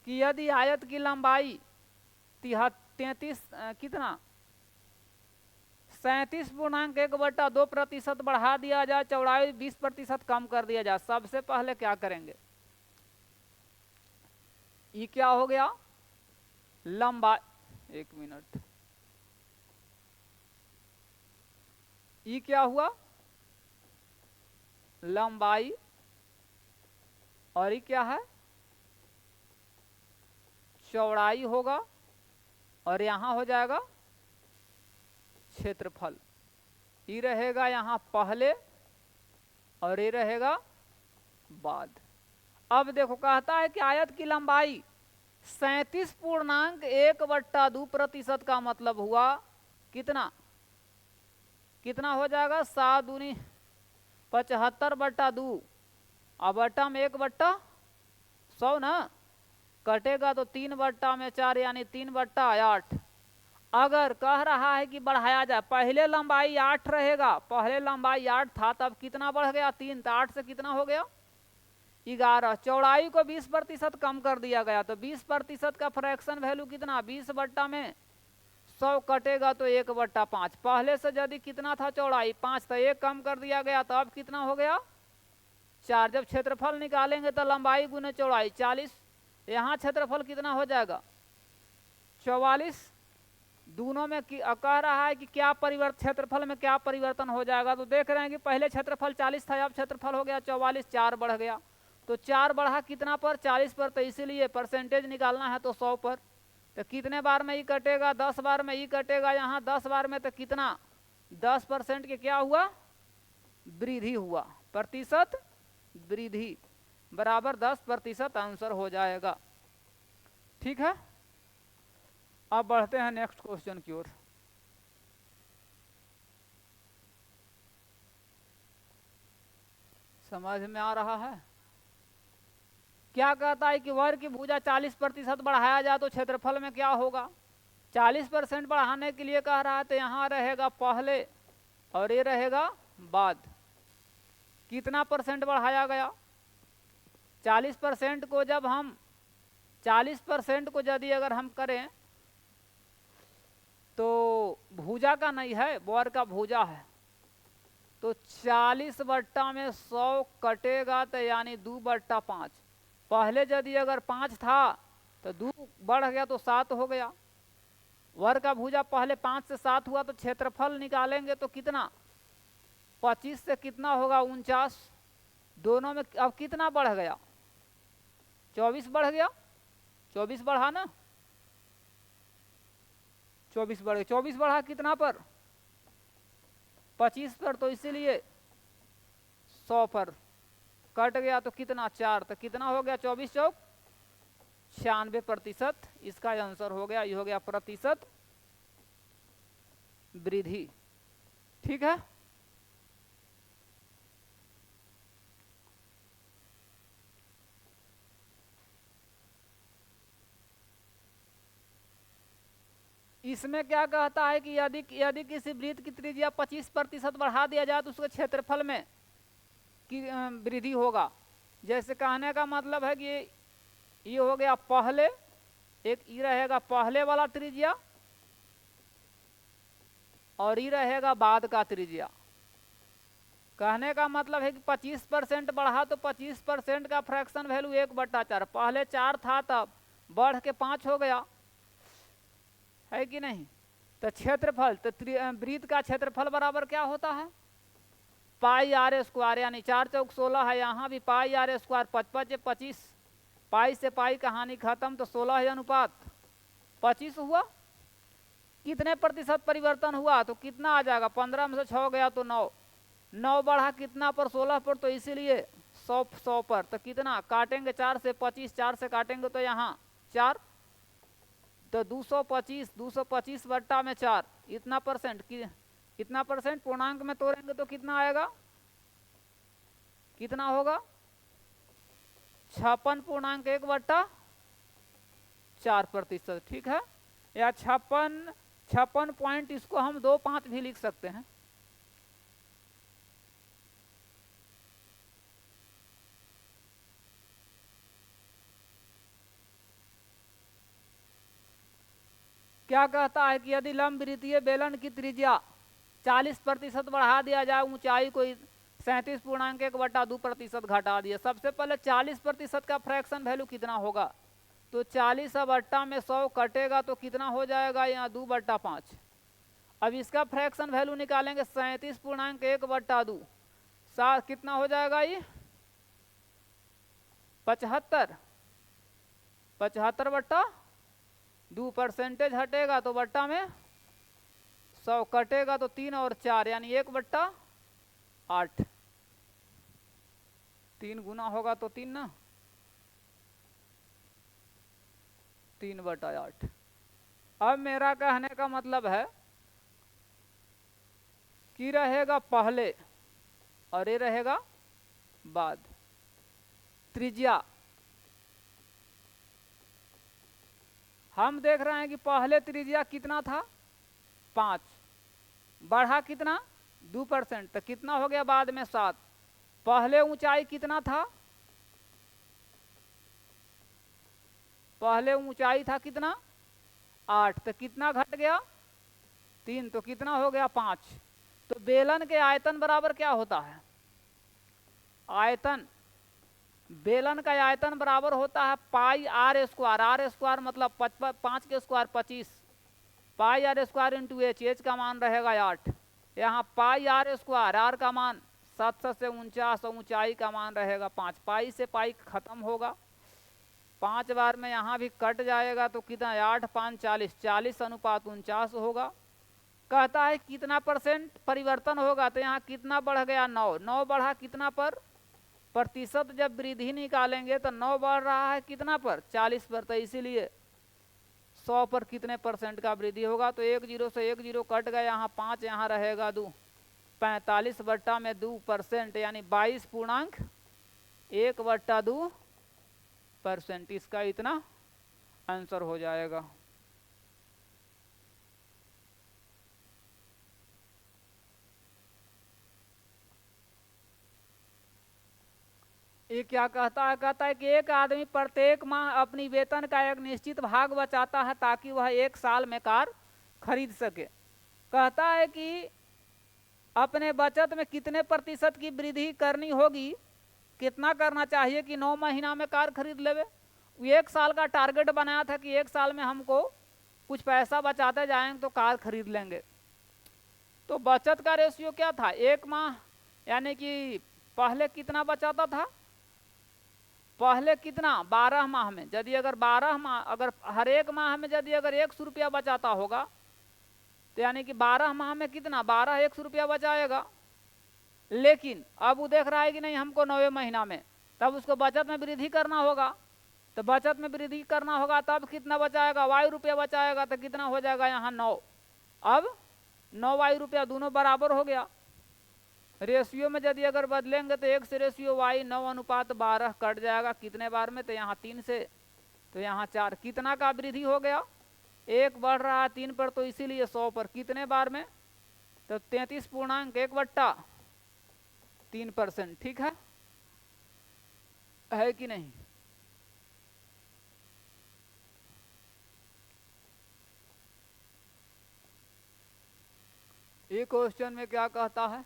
कि यदि आयत की लंबाई 33 कितना 37.1/2% बढ़ा दिया जाए, चौड़ाई 20% कम कर दिया जाए, सबसे पहले क्या करेंगे? ये क्या हो गया? लंबाई, एक मिनट, ये क्या हुआ? लंबाई, और ये क्या है? चौड़ाई होगा, और यहां हो जाएगा क्षेत्रफल। ये रहेगा यहां पहले और ये रहेगा बाद। अब देखो कहता है कि आयत की लंबाई 37.1/2% का मतलब हुआ कितना? कितना हो जाएगा? 7 दूनी 75/2, अब बट्टा में 1/100 ना, कटेगा तो 3/4 यानी 3/8। अगर कह रहा है कि बढ़ाया जाए, पहले लंबाई 8 रहेगा, पहले लंबाई 8 था, तब कितना बढ़ गया? 3, तो 8 से कितना हो गया? 11। चौड़ाई को 20% कम कर दिया गया, तो 20% का फ्रैक्शन वैल्यू कितना? 20/100 कटेगा तो 1/5। पहले से यदि कितना था चौड़ाई? 5, तो 1 कम कर दिया गया, तो अब कितना हो गया? 4। जब क्षेत्रफल निकालेंगे तो लंबाई गुने चौड़ाई 40, यहाँ क्षेत्रफल कितना हो जाएगा? 44। दोनों में कह रहा है कि क्या परिवर्तन, क्षेत्रफल में क्या परिवर्तन हो जाएगा? तो देख रहे हैं कि पहले क्षेत्रफल 40 था, अब क्षेत्रफल हो गया 44, 4 बढ़ गया। तो 4 बढ़ा कितना पर? 40 पर, तो इसीलिए परसेंटेज निकालना है तो 100 पर। तो कितने बार में ही कटेगा? 10 बार में ही कटेगा। यहाँ 10 बार में तो कितना? 10% के क्या हुआ? वृद्धि हुआ, प्रतिशत वृद्धि बराबर 10% आंसर हो जाएगा। ठीक है, अब बढ़ते हैं नेक्स्ट क्वेश्चन की ओर। समझ में आ रहा है? क्या कहता है कि वर्ग की भुजा 40% बढ़ाया जाए तो क्षेत्रफल में क्या होगा? 40% बढ़ाने के लिए कह रहा है, तो यहाँ रहेगा पहले और ये रहेगा बाद। कितना परसेंट बढ़ाया गया? 40% को जब हम 40% को यदि अगर हम करें तो भुजा का नहीं है, वर्ग का भुजा है, तो 40/100 कटेगा तो यानी 2/5। पहले यदि अगर 5 था तो 2 बढ़ गया तो 7 हो गया। वर्ग का भुजा पहले 5 से 7 हुआ, तो क्षेत्रफल निकालेंगे तो कितना? 25 से कितना होगा? 49। दोनों में अब कितना बढ़ गया? 24 बढ़ गया। 24 बढ़ा ना, 24 बढ़ गया। 24 बढ़ा कितना पर? 25 पर, तो इसीलिए 100 पर कट गया तो कितना? 4। तो कितना हो गया? 24 चौक 96%। इसका आंसर हो गया, ये हो गया प्रतिशत वृद्धि। ठीक है, इसमें क्या कहता है कि यदि किसी वृत्त की त्रिज्या 25% बढ़ा दिया जाए तो उसके क्षेत्रफल में की वृद्धि होगा। जैसे कहने का मतलब है कि ये हो गया पहले, एक ये रहेगा पहले वाला त्रिज्या और ये रहेगा बाद का त्रिज्या। कहने का मतलब है कि 25% बढ़ा तो 25% का फ्रैक्शन वैल्यू 1/4। पहले 4 था, तब बढ़ के 5 हो गया, है कि नहीं? तो क्षेत्रफल, तो वृत्त का क्षेत्रफल बराबर क्या होता है? πr², यानी 4 चौक 16 है, यहाँ भी πr², 5×5 = 25, पाई से पाई कहानी खत्म, तो 16 है अनुपात 25 हुआ। कितने प्रतिशत परिवर्तन हुआ? तो कितना आ जाएगा? 15 में से 6 गया तो 9। 9 बढ़ा कितना पर? 16 पर, तो इसीलिए 100 पर। तो कितना काटेंगे? 4 से 25, 4 से काटेंगे तो यहाँ 4, तो 225, 225 बट्टा में 4, इतना परसेंट इतना परसेंट पूर्णांक में तोड़ेंगे तो कितना आएगा? कितना होगा? 56.1/56। 4%, ठीक है। या 56 पॉइंट, इसको हम 25 भी लिख सकते हैं। क्या कहता है कि यदि लंब वृत्तीय बेलन की त्रिज्या 40% बढ़ा दिया जाए, ऊंचाई को 37.1/2% घटा दिया। सबसे पहले 40% का फ्रैक्शन वैल्यू कितना होगा, तो 40 अब अट्टा में 100 कटेगा तो कितना हो जाएगा, यहाँ 2/5। अब इसका फ्रैक्शन वैल्यू निकालेंगे 37.1/2, कितना हो जाएगा ये 75/2, परसेंटेज हटेगा तो बट्टा में 100 कटेगा तो 3 और 4 यानी 1/8, 3 गुना होगा तो 3 ना, 3/8। अब मेरा कहने का मतलब है कि रहेगा पहले और ये रहेगा बाद। त्रिज्या हम देख रहे हैं कि पहले त्रिज्या कितना था 5, बढ़ा कितना 2%, तो कितना हो गया बाद में 7। पहले ऊंचाई कितना था, पहले ऊंचाई था कितना 8, तो कितना घट गया 3, तो कितना हो गया 5। तो बेलन के आयतन बराबर क्या होता है, आयतन, बेलन का आयतन बराबर होता है pi r square. R square मतलब 5 के square 25, pi r square into h, h का मान रहेगा 8। यहाँ पाई आर स्क्वायर, आर का मान 700 से 49, ऊंचाई का मान रहेगा 5। पाई से पाई खत्म होगा, 5 बार में यहाँ भी कट जाएगा तो कितना 8 5 40, 40:49 होगा। कहता है कितना परसेंट परिवर्तन होगा, तो यहाँ कितना बढ़ गया 9, 9 बढ़ा कितना पर प्रतिशत, जब वृद्धि निकालेंगे तो 9 बढ़ रहा है कितना पर 40 पर, तो इसीलिए 100 पर कितने परसेंट का वृद्धि होगा, तो 1 0 से 1 0 कट गया, यहाँ 5 यहाँ रहेगा 2, 45/2% यानी 22.1/2%, इसका इतना आंसर हो जाएगा। ये क्या कहता है, कहता है कि एक आदमी प्रत्येक माह अपनी वेतन का एक निश्चित भाग बचाता है ताकि वह 1 साल में कार खरीद सके। कहता है कि अपने बचत में कितने प्रतिशत की वृद्धि करनी होगी, कितना करना चाहिए कि 9 महीना में कार खरीद लेवे। 1 साल का टारगेट बनाया था कि 1 साल में हमको कुछ पैसा बचाते जाएंगे तो कार खरीद लेंगे। तो बचत का रेशियो क्या था, 1 माह यानी कि पहले कितना बचाता था, पहले कितना 12 माह में, यदि अगर 12 माह, अगर हर एक माह में यदि अगर 100 रुपया बचाता होगा तो यानी कि 12 माह में कितना 12 100 रुपया बचाएगा। लेकिन अब वो देख रहा है कि नहीं हमको 9वें महीना में, तब उसको बचत में वृद्धि करना होगा। तो बचत में वृद्धि करना होगा तब कितना बचाएगा, वाई रुपया बचाएगा, तो कितना हो जाएगा यहाँ 9। अब 9 वाई रुपया दोनों बराबर हो गया। रेशियो में यदि अगर बदलेंगे तो 1 से रेशियो वाई 9:12 कट जाएगा कितने बार में, तो यहाँ 3 से, तो यहाँ 4, कितना का वृद्धि हो गया, 1 बढ़ रहा है 3 पर, तो इसीलिए 100 पर कितने बार में, तो 33.1/3%, ठीक है कि नहीं। ये क्वेश्चन में क्या कहता है,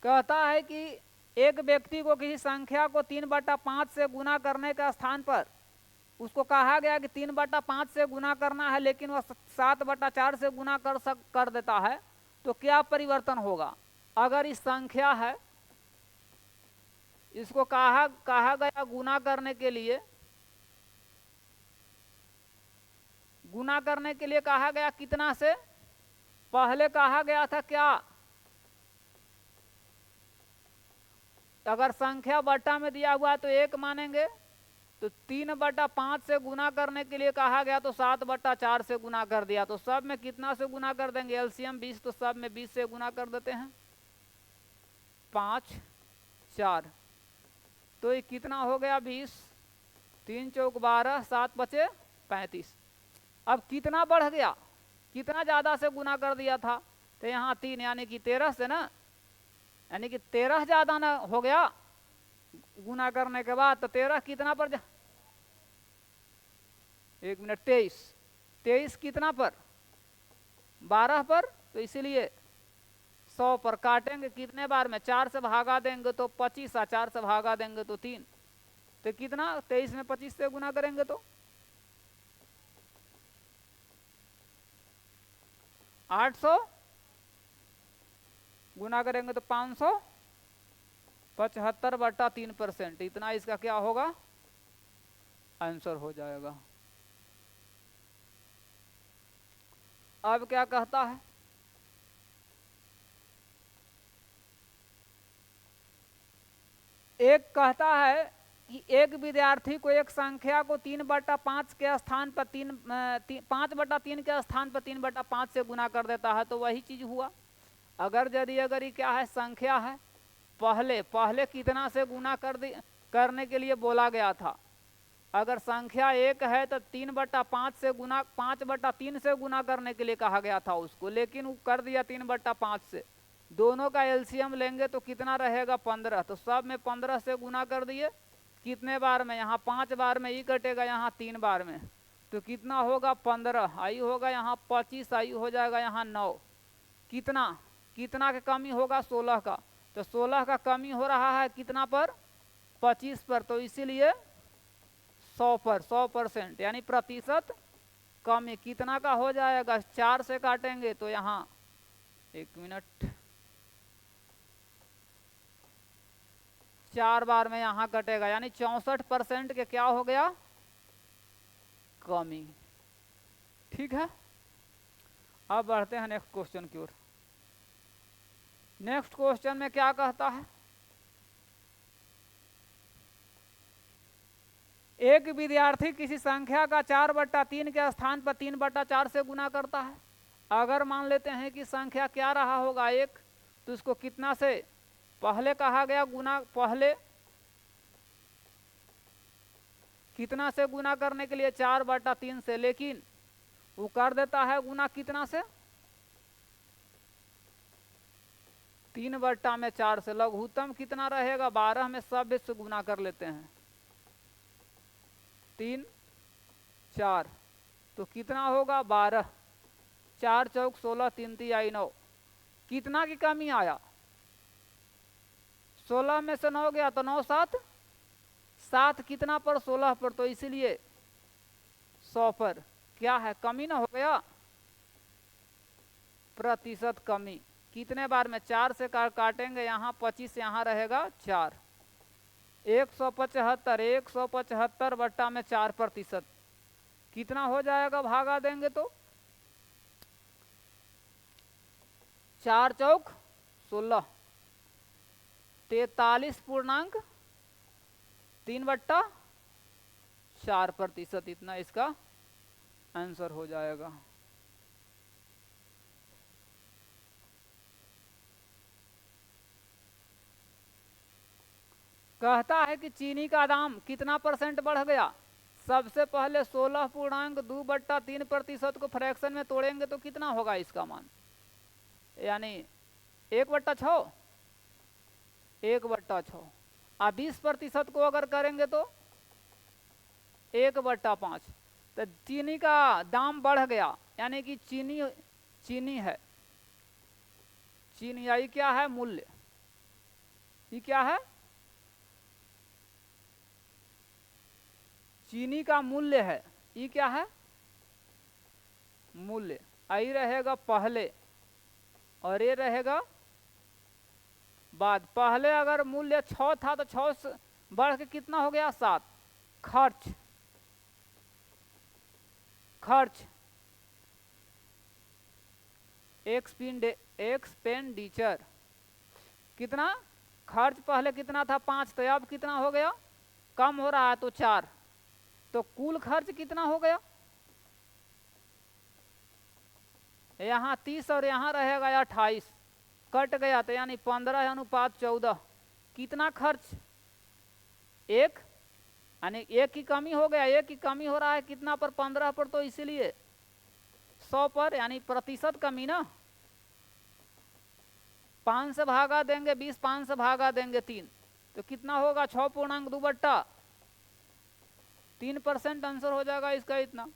कहता है कि एक व्यक्ति को किसी संख्या को 3/5 से गुना करने का स्थान पर उसको कहा गया कि 3/5 से गुना करना है, लेकिन वह 7/4 से गुना कर देता है, तो क्या परिवर्तन होगा। अगर इस संख्या है, इसको कहा गया गुना करने के लिए, गुना करने के लिए कहा गया कितना से, पहले कहा गया था क्या, अगर संख्या बट्टा में दिया हुआ तो 1 मानेंगे, तो 3/5 से गुना करने के लिए कहा गया तो 7/4 से गुना कर दिया, तो सब में कितना से गुना कर देंगे, एलसीएम 20, तो सब में 20 से गुना कर देते हैं, 5 4, तो ये कितना हो गया 20, 3 चौक 12, 7 बचे 35। अब कितना बढ़ गया, कितना ज़्यादा से गुना कर दिया था, तो यहाँ 3 यानी कि 13 से ना, यानी कि 13 ज़्यादा ना हो गया गुना करने के बाद। तो 13 कितना पर 1 मिनट 23 कितना पर 12 पर। तो इसीलिए 100 पर काटेंगे कितने बार में, 4 से भागा देंगे तो 25, 4 से भागा देंगे तो 3। तो कितना 23 में 25 से गुना करेंगे तो 800, गुना करेंगे तो 575/3%। इतना इसका क्या होगा, आंसर हो जाएगा। अब क्या कहता है, एक कहता है कि एक विद्यार्थी को एक संख्या को 3/5 के स्थान पर 5/3 के स्थान पर 3/5 से गुना कर देता है, तो वही चीज हुआ। अगर ये क्या है, संख्या है, पहले कितना से गुना करने के लिए बोला गया था। अगर संख्या 1 है तो 3/5 से गुना, 5/3 से गुना करने के लिए कहा गया था उसको, लेकिन वो कर दिया 3/5 से। दोनों का एलसीएम लेंगे तो कितना रहेगा, 15। तो सब में 15 से गुना कर दिए, कितने बार में, यहाँ 5 बार में ही कटेगा, यहाँ 3 बार में, तो कितना होगा 15, आई होगा यहाँ 25, आई हो जाएगा यहाँ 9। कितना की कमी होगा, 16 का। तो 16 का कमी हो रहा है कितना पर, 25 पर। तो इसीलिए 100 पर, 100% यानी प्रतिशत कमी कितना का हो जाएगा, 4 से काटेंगे तो यहाँ 1 मिनट 4 बार में यहाँ कटेगा, यानी 64% के क्या हो गया, कमी। ठीक है, अब बढ़ते हैं नेक्स्ट क्वेश्चन की ओर। नेक्स्ट क्वेश्चन में क्या कहता है, एक विद्यार्थी किसी संख्या का 4/3 के स्थान पर 3/4 से गुना करता है। अगर मान लेते हैं कि संख्या क्या रहा होगा 1, तो उसको कितना से पहले कहा गया गुना, पहले कितना से गुना करने के लिए 4/3 से, लेकिन वो कर देता है गुना कितना से, 3/4 से। लघुत्तम कितना रहेगा, 12 में सब से गुना कर लेते हैं, 3 4, तो कितना होगा 12, 4 चौक 16, 3 तिहाई 9। कितना की कमी आया, 16 में से 9 गया तो 9 7, 7 कितना पर, 16 पर। तो इसलिए 100 पर क्या है, कमी ना हो गया, प्रतिशत कमी। कितने बार में, 4 से काटेंगे, यहाँ 25 यहाँ रहेगा 4, 175, 175 बट्टा में 4%, कितना हो जाएगा, भागा देंगे तो 4 चौक 16, 43.3/4%। इतना इसका आंसर हो जाएगा। कहता है कि चीनी का दाम कितना % बढ़ गया। सबसे पहले 16.2/3% को फ्रैक्शन में तोड़ेंगे तो कितना होगा इसका मान, यानी 1/6, 1/6। 20% को अगर करेंगे तो 1/5। तो चीनी का दाम बढ़ गया, यानी कि चीनी है, चीनी आई क्या है, मूल्य। ये क्या है, चीनी का मूल्य है। ये क्या है, मूल्य। आई रहेगा पहले और ये रहेगा बाद। पहले अगर मूल्य 6 था तो 6 से बढ़ के कितना हो गया, 7। खर्च एक्सपेंडिचर, कितना खर्च, पहले कितना था 5, तो अब कितना हो गया, कम हो रहा है तो 4। तो कुल खर्च कितना हो गया, यहाँ 30 और यहाँ रहेगा 28, कट गया तो यानी 15 अनुपात 14। कितना खर्च, 1 यानी एक की कमी हो गया, एक की कमी हो रहा है कितना पर, 15 पर, तो इसीलिए 100 पर, यानी प्रतिशत कमी ना। 5 से भागा देंगे 20, 5 से भागा देंगे 3, तो कितना होगा 6.2/3% आंसर हो जाएगा इसका इतना।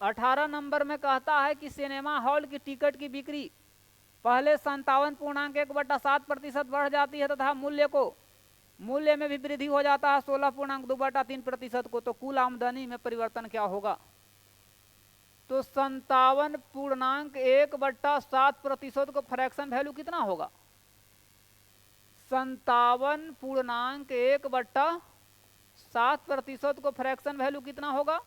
अठारह नंबर में कहता है कि सिनेमा हॉल की टिकट की बिक्री पहले 57.1/7% बढ़ जाती है तथा मूल्य में भी वृद्धि हो जाता है 16.2/3% को, तो कुल आमदनी में परिवर्तन क्या होगा? तो 57.1/7% को फ्रैक्शन वैल्यू कितना होगा? 57.1/7% को फ्रैक्शन वैल्यू कितना होगा?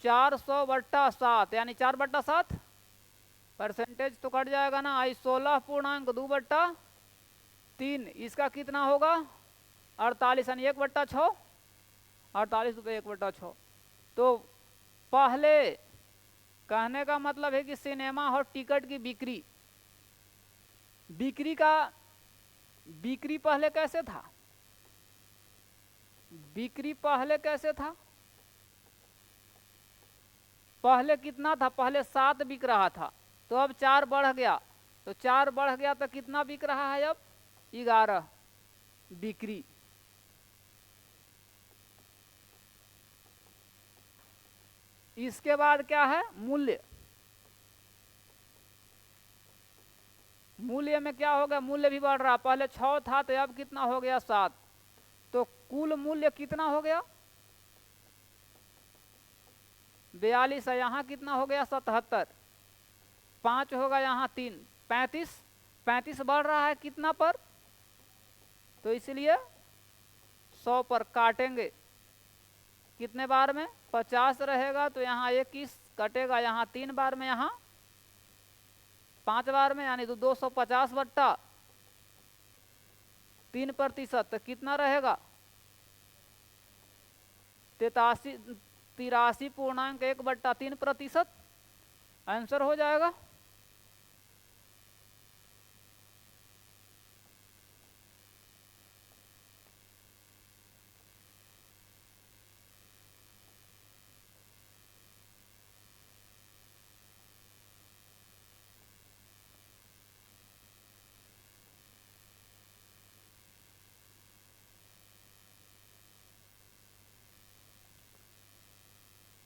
400/7, यानी 4/7। परसेंटेज तो कट जाएगा ना, आई 16.2/3, इसका कितना होगा? 48, यानी 1/6, 48 रुपये 1/6। तो पहले कहने का मतलब है कि सिनेमा हॉल टिकट की बिक्री पहले कैसे था? बिक्री पहले कैसे था? पहले कितना था? पहले 7 बिक रहा था, तो अब 4 बढ़ गया, तो 4 बढ़ गया तो कितना बिक रहा है अब? 11 बिक्री। इसके बाद क्या है? मूल्य में क्या होगा? मूल्य भी बढ़ रहा, पहले 6 था तो अब कितना हो गया? 7, तो कुल मूल्य कितना हो गया? 42 है, यहाँ कितना हो गया? 77, 5 होगा यहाँ 3, 35, 35 बढ़ रहा है कितना पर? तो इसलिए 100 पर काटेंगे, कितने बार में? 50 रहेगा, तो यहाँ 21 कटेगा, यहाँ 3 बार में, यहाँ 5 बार में, यानी तो 250/3%, तो कितना रहेगा? 83.1/3% आंसर हो जाएगा।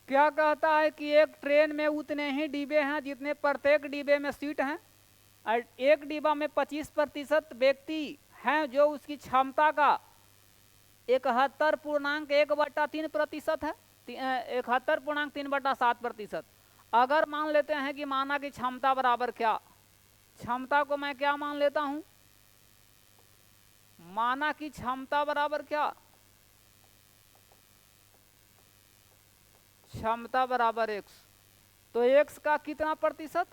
क्या कहता है कि एक ट्रेन में उतने ही डिब्बे हैं जितने प्रत्येक डिब्बे में सीट हैं, और एक डिब्बा में 25% व्यक्ति हैं जो उसकी क्षमता का 71.1/3% है, 71.3/7%। अगर मान लेते हैं कि माना की क्षमता बराबर क्या? क्षमता को मैं क्या मान लेता हूं? माना की क्षमता बराबर क्या? क्षमता बराबर x, तो x का कितना प्रतिशत?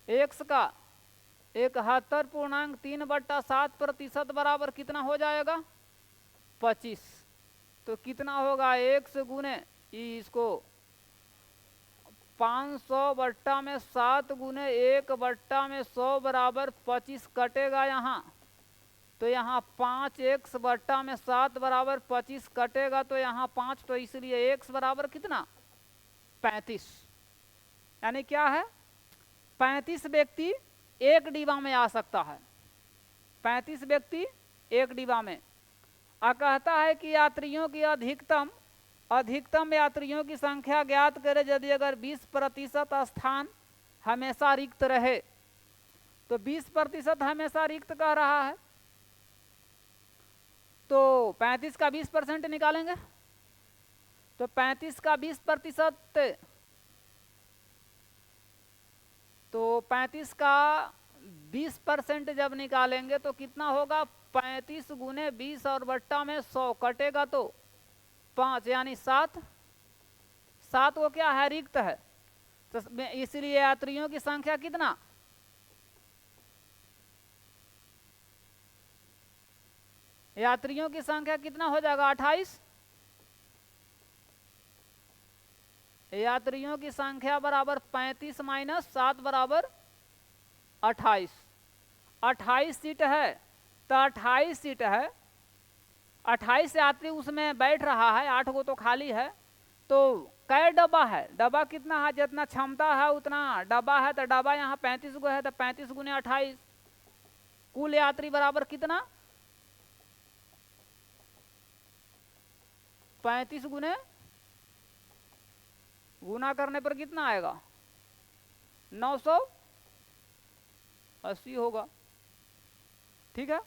x का 71.3/7% बराबर कितना हो जाएगा? 25। तो कितना होगा? x गुने इसको 500/7 गुने 1/100 बराबर 25 कटेगा यहाँ, तो यहाँ 5x/7 बराबर 25 कटेगा, तो यहाँ 5, तो इसलिए x बराबर कितना? 35। यानी क्या है? 35 व्यक्ति एक डिब्बा में आ सकता है, 35 व्यक्ति एक डिब्बा में। कहता है कि यात्रियों की अधिकतम यात्रियों की संख्या ज्ञात करें यदि अगर 20% स्थान हमेशा रिक्त रहे, तो 20% हमेशा रिक्त कह रहा है, तो 35 का 20% निकालेंगे, तो 35 का 20%, तो 35 का 20% जब निकालेंगे तो कितना होगा? 35 गुने 20 और बट्टा में 100 कटेगा, तो 5, यानी 7 वो क्या है? रिक्त है, तो इसलिए यात्रियों की संख्या कितना? यात्रियों की संख्या कितना हो जाएगा? 28। यात्रियों की संख्या बराबर 35 माइनस 7 बराबर 28। 28 सीट है तो 28 सीट है, 28 यात्री उसमें बैठ रहा है, 8 गो तो खाली है। तो कै डब्बा है, डब्बा कितना है, जितना क्षमता है उतना डब्बा है। तो डब्बा यहाँ 35 गो है, तो 35 गुने 28, कुल यात्री बराबर कितना, 35 गुने गुना करने पर कितना आएगा, 980 होगा। ठीक है,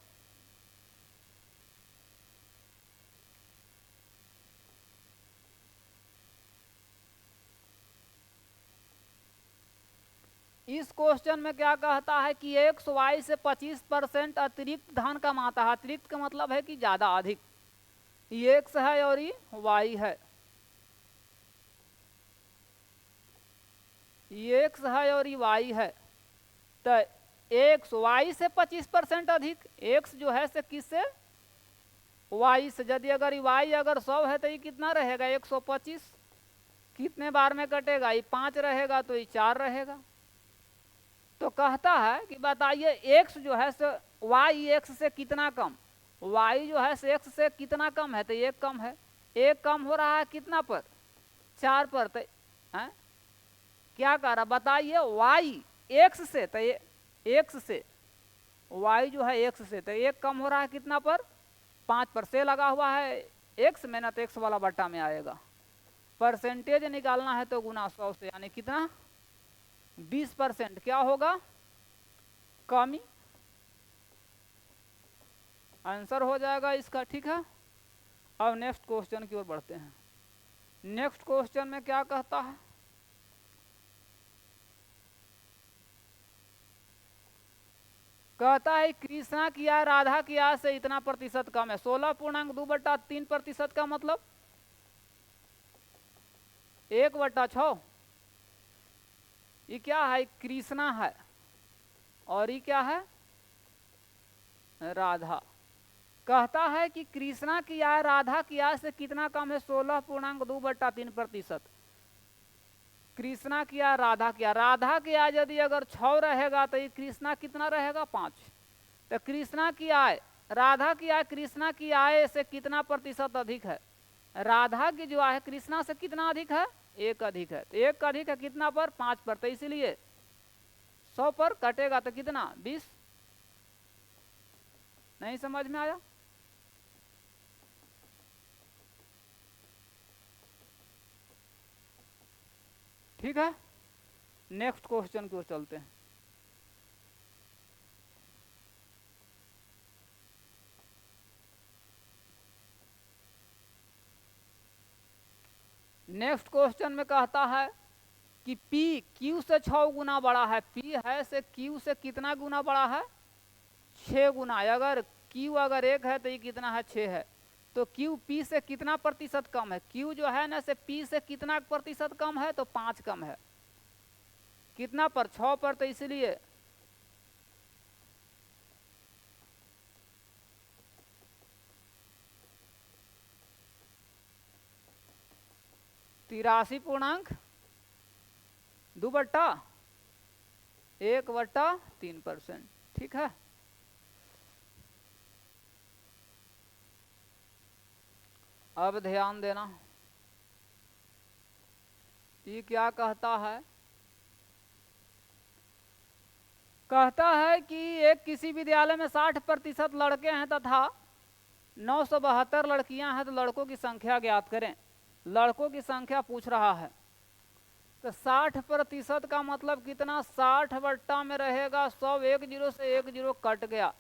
इस क्वेश्चन में क्या कहता है कि एक्स वाई से 25% अतिरिक्त धन कमाता है। अतिरिक्त का मतलब है कि ज्यादा, अधिक। ये एक्स है और ये वाई है, ये एक्स है और ये वाई है। तो एक्स वाई से 25% अधिक, एक्स जो है से किससे, वाई से। यदि अगर वाई अगर 100 है तो ये कितना रहेगा, 125। कितने बार में कटेगा, ये 5 रहेगा तो ये 4 रहेगा। तो कहता है कि बताइए एक्स जो है से वाई एक्स से कितना कम, वाई जो है से एक्स से कितना कम है, तो एक कम है। एक कम हो रहा है कितना पर, 4 पर। तो क्या कह रहा, बताइए वाई एक्स से, तो ये एक्स से, वाई जो है एक्स से, तो एक कम हो रहा है कितना पर, 5 पर। से लगा हुआ है एक्स में ना, तो एक्स वाला बट्टा में आएगा। परसेंटेज निकालना है तो गुना 100 से, यानी कितना, 20% क्या होगा, कमी। आंसर हो जाएगा इसका। ठीक है, अब नेक्स्ट क्वेश्चन की ओर बढ़ते हैं। नेक्स्ट क्वेश्चन में क्या कहता है, कहता है कृष्णा की आय राधा की आय से इतना प्रतिशत कम है। 16.2/3% का मतलब 1/6। ये क्या है, कृष्णा है और ये क्या है, राधा। कहता है कि कृष्णा की आय राधा की आय से कितना कम है, 16.2/3%। कृष्णा की आय राधा की आय, राधा की आय यदि अगर 6 रहेगा तो ये कृष्णा कितना रहेगा, 5। तो कृष्णा की आय, राधा की आय कृष्णा की आय से कितना प्रतिशत अधिक है, राधा की जो आय कृष्णा से कितना अधिक है, 1 अधिक है। तो 1 अधिक है कितना पर, 5 पर। तो इसलिए 100 पर कटेगा तो कितना, 20। नहीं समझ में आया, ठीक है। नेक्स्ट क्वेश्चन की ओर चलते हैं। नेक्स्ट क्वेश्चन में कहता है कि P Q से 6 गुना बड़ा है। P है से Q से कितना गुना बड़ा है, 6 गुना। अगर Q अगर 1 है तो ये कितना है, 6 है। तो Q P से कितना प्रतिशत कम है, Q जो है ना से P से कितना प्रतिशत कम है, तो 5 कम है। कितना पर, 6 पर। तो इसलिए तिरासी पूर्णांक 2/1/3%। ठीक है, अब ध्यान देना, ये क्या कहता है, कहता है कि एक किसी विद्यालय में 60% लड़के हैं तथा 972 लड़कियां हैं, तो लड़कों की संख्या ज्ञात करें। लड़कों की संख्या पूछ रहा है। तो 60% का मतलब कितना, 60 बट्टा में रहेगा 100, 1 जीरो से 1 जीरो कट गया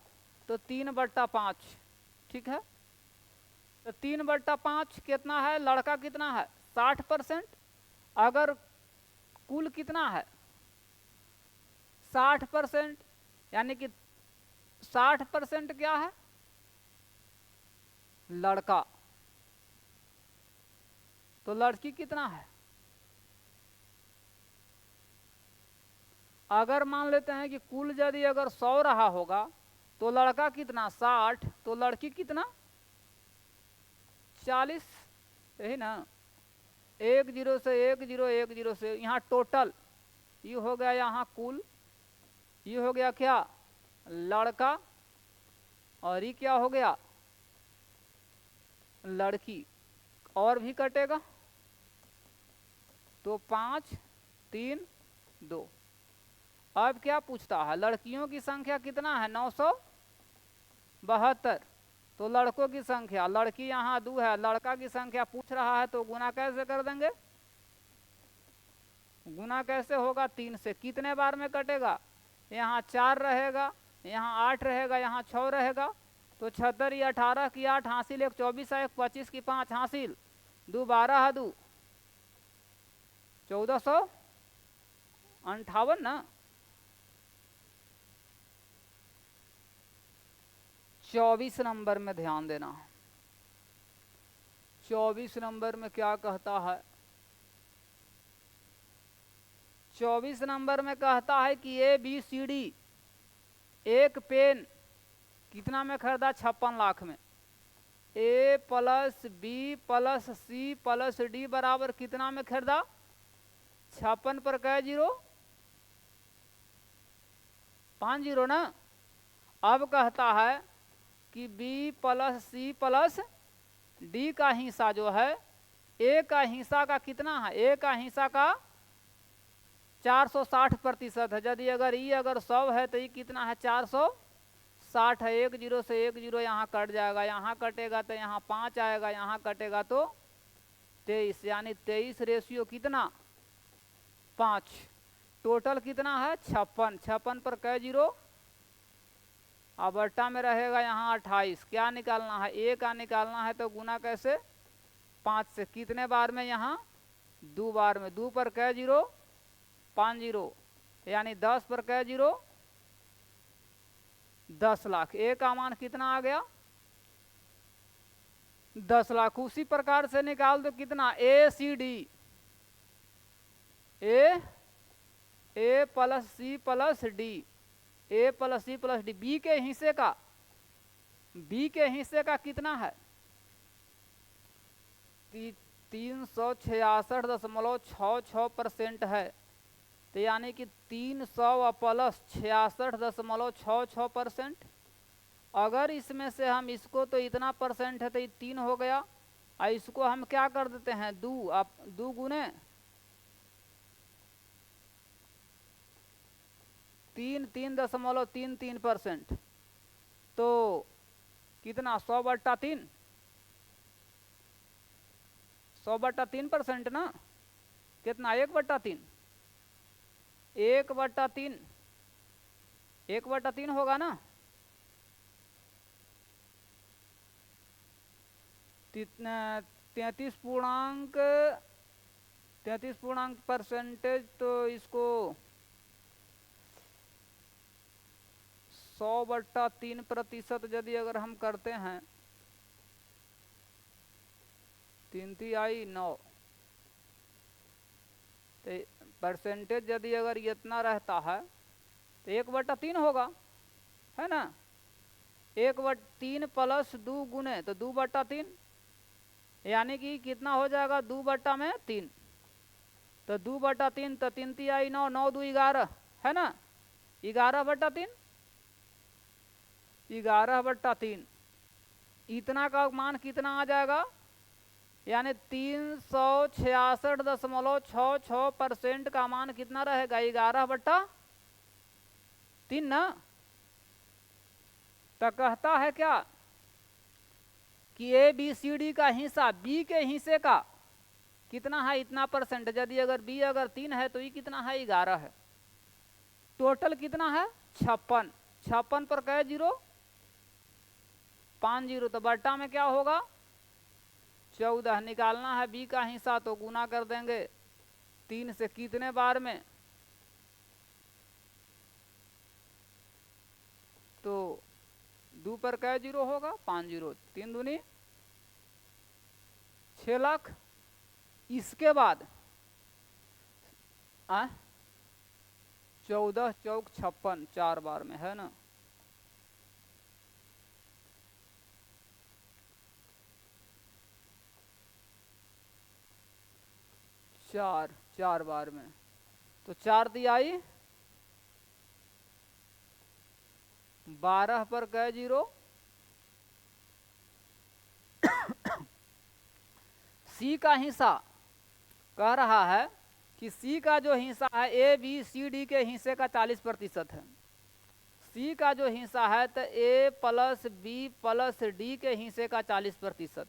तो 3/5। ठीक है, तो 3/5 कितना है, लड़का कितना है, 60%। अगर कुल कितना है, 60%, यानी कि 60% क्या है, लड़का। तो लड़की कितना है, अगर मान लेते हैं कि कुल यदि अगर 100 रहा होगा तो लड़का कितना 60, तो लड़की कितना 40, यही ना। 10 से 10 से यहाँ टोटल, ये हो गया यहाँ कुल, ये हो गया क्या लड़का, और ये क्या हो गया लड़की, और भी कटेगा तो 5 3 2। अब क्या पूछता है, लड़कियों की संख्या कितना है 972, तो लड़कों की संख्या, लड़की यहाँ 2 है, लड़का की संख्या पूछ रहा है, तो गुना कैसे कर देंगे, गुना कैसे होगा 3 से, कितने बार में कटेगा, यहाँ 4 रहेगा, यहाँ 8 रहेगा, यहाँ 6 रहेगा, तो 76 या 18 की 8 हासिल, 1 24 है, 1 25 की 5 हासिल, 2 12 है, 2 1458 ना। 24 नंबर में ध्यान देना, 24 नंबर में क्या कहता है, 24 नंबर में कहता है कि ABCD एक पेन कितना में खरीदा 56 लाख में, A + B + C + D बराबर कितना में खरीदा 56 पर कै जीरो 5 जीरो ना। अब कहता है कि B + C + D का हिस्सा जो है A का हिस्सा का कितना है, A का हिस्सा का 460% है, यदि अगर ये अगर 100 है तो ये कितना है 460 है, 1 जीरो से 1 जीरो यहाँ कट जाएगा, यहाँ कटेगा तो यहाँ 5 आएगा, यहाँ कटेगा तो 23, यानी 23 रेशियो कितना 5, टोटल कितना है 56, 56 पर कै जीरो, अब बट्टा में रहेगा यहाँ 28, क्या निकालना है A का निकालना है, तो गुना कैसे 5 से, कितने बार में यहाँ 2 बार में, 2 पर कै जीरो 5 जीरो, यानी 10 पर कै जीरो 10 लाख, A का मान कितना आ गया 10 लाख। उसी प्रकार से निकाल दो कितना ACD, A + C + D, A + C + D, B के हिस्से का, B के हिस्से का कितना है 366.66% है, तो यानी कि 300 + 66.66%। अगर इसमें से हम इसको तो इतना परसेंट है तो ये 3 हो गया, और इसको हम क्या कर देते हैं 2, आप 2 गुने 3.33%, तो कितना 100/3, 100/3% ना, कितना 1/3, 1/3, 1/3 होगा ना, 33% तो इसको 100/3% यदि अगर हम करते हैं, 3 × 3 = 9, तो परसेंटेज यदि अगर इतना रहता है तो 1/3 होगा, है ना, 1/3 + 2 गुने तो 2/3, यानी कि कितना हो जाएगा 2/3, तो 2/3, तो 3 × 3 = 9, 9 × 2 = 11, है ना, 11/3, 11/3, इतना का मान कितना आ जाएगा, यानी 366.66% का मान कितना रहेगा 11/3 ना। तो कहता है क्या कि ABCD का हिस्सा B के हिस्से का कितना है इतना परसेंट, यदि अगर B अगर 3 है तो ये कितना है 11 है, टोटल कितना है 56, 56 पर कै जीरो 5 जीरो, तो बट्टा में क्या होगा 14, निकालना है B का हिस्सा, तो गुना कर देंगे 3 से, कितने बार में, तो 2 पर कै जीरो होगा 5 जीरो, 3 दूनी 6 लाख। इसके बाद 14 चौक 56, 4 बार में, है ना, चार बार में, तो 4 तिहाई 12 पर कै जीरो। सी का हिस्सा कह रहा है कि सी का जो हिस्सा है ए बी सी डी के हिस्से का 40% है। सी का जो हिस्सा है तो ए प्लस बी प्लस डी के हिस्से का 40%।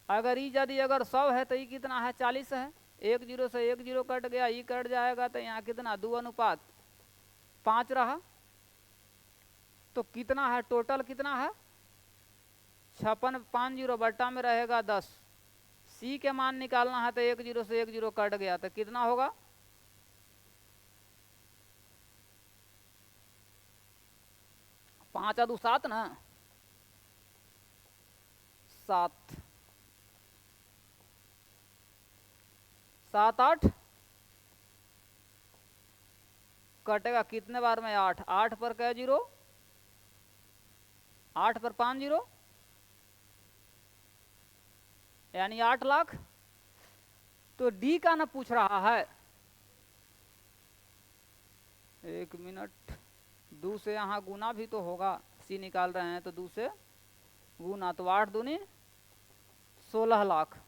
अगर ई यदि अगर 100 है तो ये कितना है 40 है। 1 0 से 1 0 कट गया, ई कट जाएगा तो यहाँ कितना 2:5 रहा। तो कितना है टोटल कितना है 56 5 0 बट्टा में रहेगा 10। सी के मान निकालना है तो 1 0 से 1 0 कट गया तो कितना होगा 5 2 7 ना 7 7 8 कटेगा कितने बार में 8 8 पर कै जीरो 8 पर 5 0 यानी 8 लाख। तो डी का ना पूछ रहा है। 1 मिनट, 2 से यहाँ गुना भी तो होगा, सी निकाल रहे हैं तो 2 से गुना, तो 8 दूनी 16 लाख।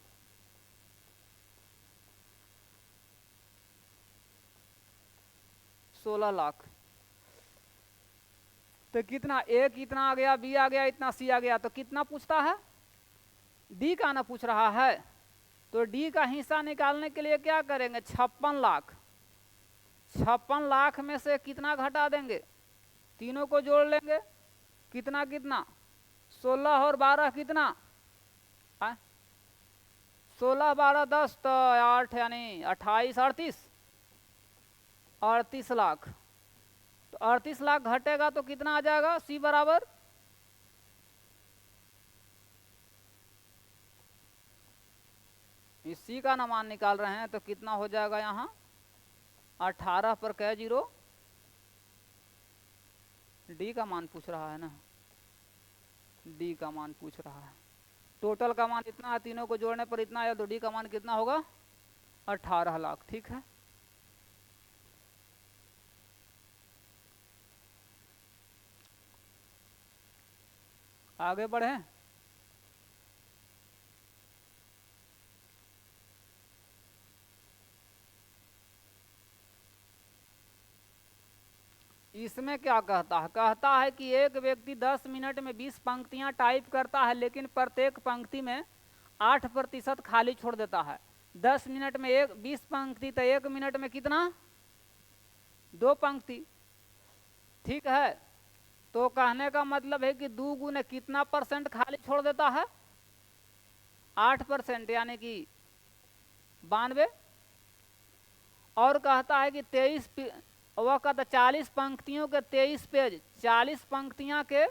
तो कितना ए कितना आ गया, बी आ गया, इतना सी आ गया, तो कितना पूछता है डी का ना पूछ रहा है। तो डी का हिस्सा निकालने के लिए क्या करेंगे 56 लाख। 56 लाख में से कितना घटा देंगे, तीनों को जोड़ लेंगे, कितना कितना 16 और 12 कितना 16 12 10 तो 8 यानी 28 38 लाख। तो 38 लाख घटेगा तो कितना आ जाएगा सी बराबर इस सी का ना मान निकाल रहे हैं तो कितना हो जाएगा यहाँ 18 पर कै जीरो। डी का मान पूछ रहा है ना, डी का मान पूछ रहा है। टोटल का मान इतना है, तीनों को जोड़ने पर इतना आया, तो डी का मान कितना होगा 18 लाख। ठीक है, आगे बढ़े। इसमें क्या कहता है कि एक व्यक्ति 10 मिनट में 20 पंक्तियां टाइप करता है, लेकिन प्रत्येक पंक्ति में 8% खाली छोड़ देता है। 10 मिनट में 20 पंक्ति तो 1 मिनट में कितना 2 पंक्ति। ठीक है, तो कहने का मतलब है कि 2 गुने कितना % खाली छोड़ देता है 8%, यानी कि 92। और कहता है कि 23 वह कहता 40 पंक्तियों के 23 पेज, 40 पंक्तियां के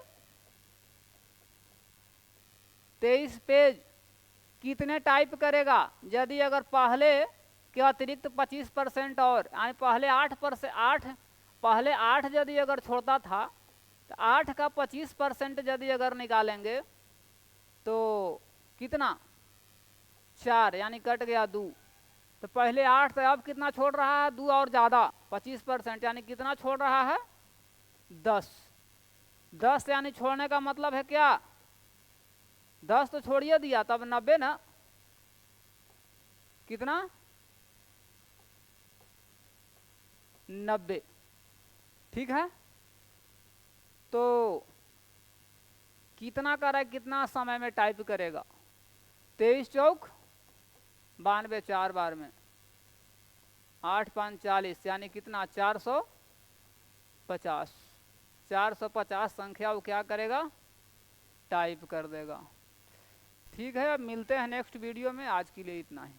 23 पेज कितने टाइप करेगा यदि अगर पहले के अतिरिक्त 25% और यानी पहले 8 यदि अगर छोड़ता था तो 8 का 25% यदि अगर निकालेंगे तो कितना 4 यानी कट गया 2। तो पहले 8 तो अब कितना छोड़ रहा है 2 और ज़्यादा 25% यानी कितना छोड़ रहा है 10 यानी छोड़ने का मतलब है क्या 10 तो छोड़िए दिया, तब 90 ना, कितना 90। ठीक है, तो कितना करे कितना समय में टाइप करेगा 23 चौक 92 4 बार में 8 5 40 यानी कितना 450 संख्या वो क्या करेगा टाइप कर देगा। ठीक है, अब मिलते हैं नेक्स्ट वीडियो में, आज के लिए इतना ही।